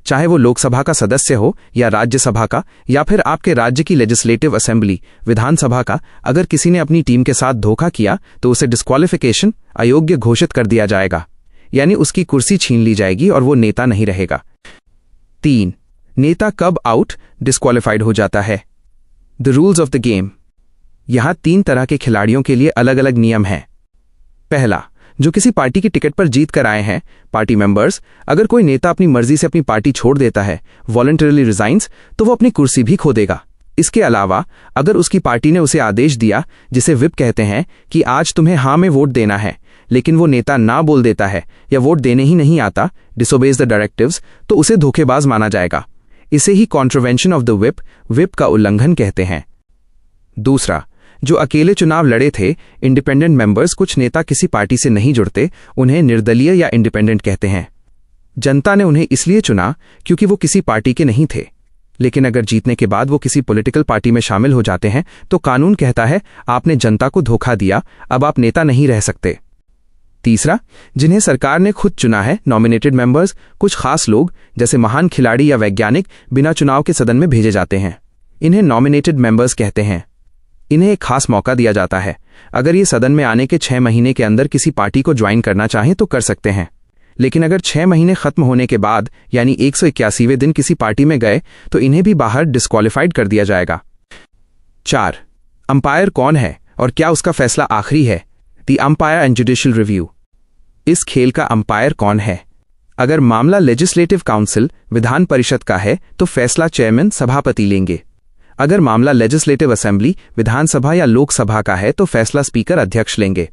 चाहे वो लोकसभा का सदस्य हो या राज्यसभा का या फिर आपके राज्य की लेजिस्लेटिव असेंबली, विधानसभा का, अगर किसी ने अपनी टीम के साथ धोखा किया तो उसे डिस्क्वालिफिकेशन, अयोग्य घोषित कर दिया जाएगा, यानी उसकी कुर्सी छीन ली जाएगी और वो नेता नहीं रहेगा। 3. नेता कब आउट, डिस्क्वालिफाइड हो जाता है? The rules of the game. यहां 3 तरह के खिलाड़ियों के लिए अलग अलग नियम हैं। पहला, जो किसी पार्टी की टिकट पर जीत कर आए हैं, पार्टी मेंबर्स। अगर कोई नेता अपनी मर्जी से अपनी पार्टी छोड़ देता है, वॉलंटरली रिजाइंस, तो वो अपनी कुर्सी भी खो देगा। इसके अलावा अगर उसकी पार्टी ने उसे आदेश दिया, जिसे विप कहते हैं, कि आज तुम्हें हां में वोट देना है, लेकिन वो नेता ना बोल देता है या वोट देने ही नहीं आता, डिसोबेज द डायरेक्टिव्स, तो उसे धोखेबाज माना जाएगा। इसे ही कॉन्ट्रवेंशन ऑफ द विप का उल्लंघन कहते हैं। दूसरा, जो अकेले चुनाव लड़े थे, इंडिपेंडेंट मेंबर्स। कुछ नेता किसी पार्टी से नहीं जुड़ते, उन्हें निर्दलीय या इंडिपेंडेंट कहते हैं। जनता ने उन्हें इसलिए चुना क्योंकि वो किसी पार्टी के नहीं थे, लेकिन अगर जीतने के बाद वो किसी पॉलिटिकल पार्टी में शामिल हो जाते हैं तो कानून कहता है आपने जनता को धोखा दिया, अब आप नेता नहीं रह सकते। तीसरा, जिन्हें सरकार ने खुद चुना है, नॉमिनेटेड मेंबर्स। कुछ खास लोग जैसे महान खिलाड़ी या वैज्ञानिक बिना चुनाव के सदन में भेजे जाते हैं, इन्हें नॉमिनेटेड मेंबर्स कहते हैं। इन्हें एक खास मौका दिया जाता है। अगर ये सदन में आने के 6 महीने के अंदर किसी पार्टी को ज्वाइन करना चाहें तो कर सकते हैं, लेकिन अगर 6 महीने खत्म होने के बाद यानी 181वें दिन किसी पार्टी में गए तो इन्हें भी बाहर डिस्क्वालिफाइड कर दिया जाएगा। 4. अंपायर कौन है और क्या उसका फैसला आखिरी है? The umpire and judicial review. इस खेल का अंपायर कौन है? अगर मामला लेजिस्लेटिव काउंसिल, विधान परिषद का है तो फैसला चेयरमैन, सभापति लेंगे। अगर मामला लेजिस्लेटिव असेंबली, विधानसभा या लोकसभा का है तो फैसला स्पीकर, अध्यक्ष लेंगे।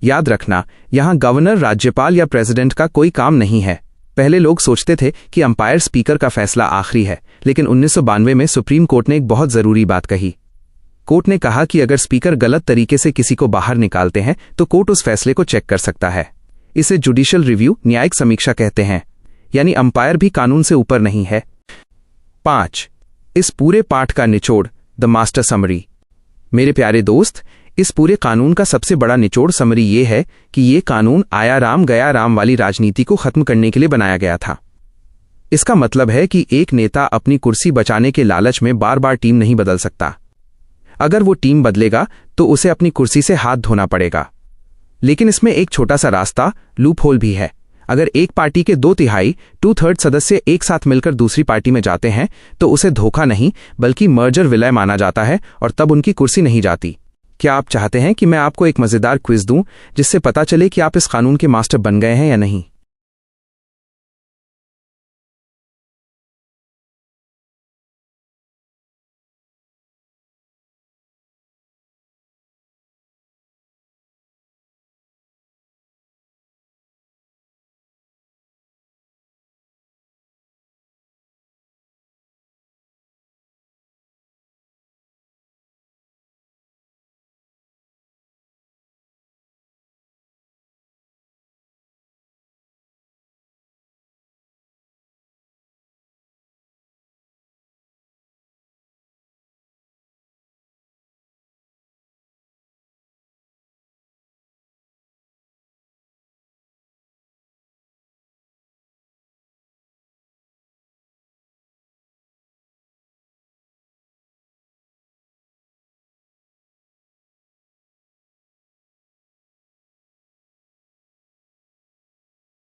याद रखना, यहां गवर्नर, राज्यपाल या प्रेसिडेंट का कोई काम नहीं है। पहले लोग सोचते थे कि अंपायर स्पीकर का फैसला आखिरी है, लेकिन 1992 में सुप्रीम कोर्ट ने एक बहुत जरूरी बात कही। कोर्ट ने कहा कि अगर स्पीकर गलत तरीके से किसी को बाहर निकालते हैं तो कोर्ट उस फैसले को चेक कर सकता है। इसे जुडिशियल रिव्यू, न्यायिक समीक्षा कहते हैं, यानी अंपायर भी कानून से ऊपर नहीं है। 5. इस पूरे पाठ का निचोड़, द मास्टर समरी। मेरे प्यारे दोस्त, इस पूरे कानून का सबसे बड़ा निचोड़ समरी ये है कि ये कानून आया राम गया राम वाली राजनीति को खत्म करने के लिए बनाया गया था। इसका मतलब है कि एक नेता अपनी कुर्सी बचाने के लालच में बार बार टीम नहीं बदल सकता। अगर वो टीम बदलेगा तो उसे अपनी कुर्सी से हाथ धोना पड़ेगा। लेकिन इसमें एक छोटा सा रास्ता, लूप होल भी है। अगर एक पार्टी के 2/3 सदस्य एक साथ मिलकर दूसरी पार्टी में जाते हैं तो उसे धोखा नहीं बल्कि मर्जर विलय माना जाता है और तब उनकी कुर्सी नहीं जाती। क्या आप चाहते हैं कि मैं आपको एक मजेदार क्विज दूं जिससे पता चले कि आप इस कानून के मास्टर बन गए हैं या नहीं?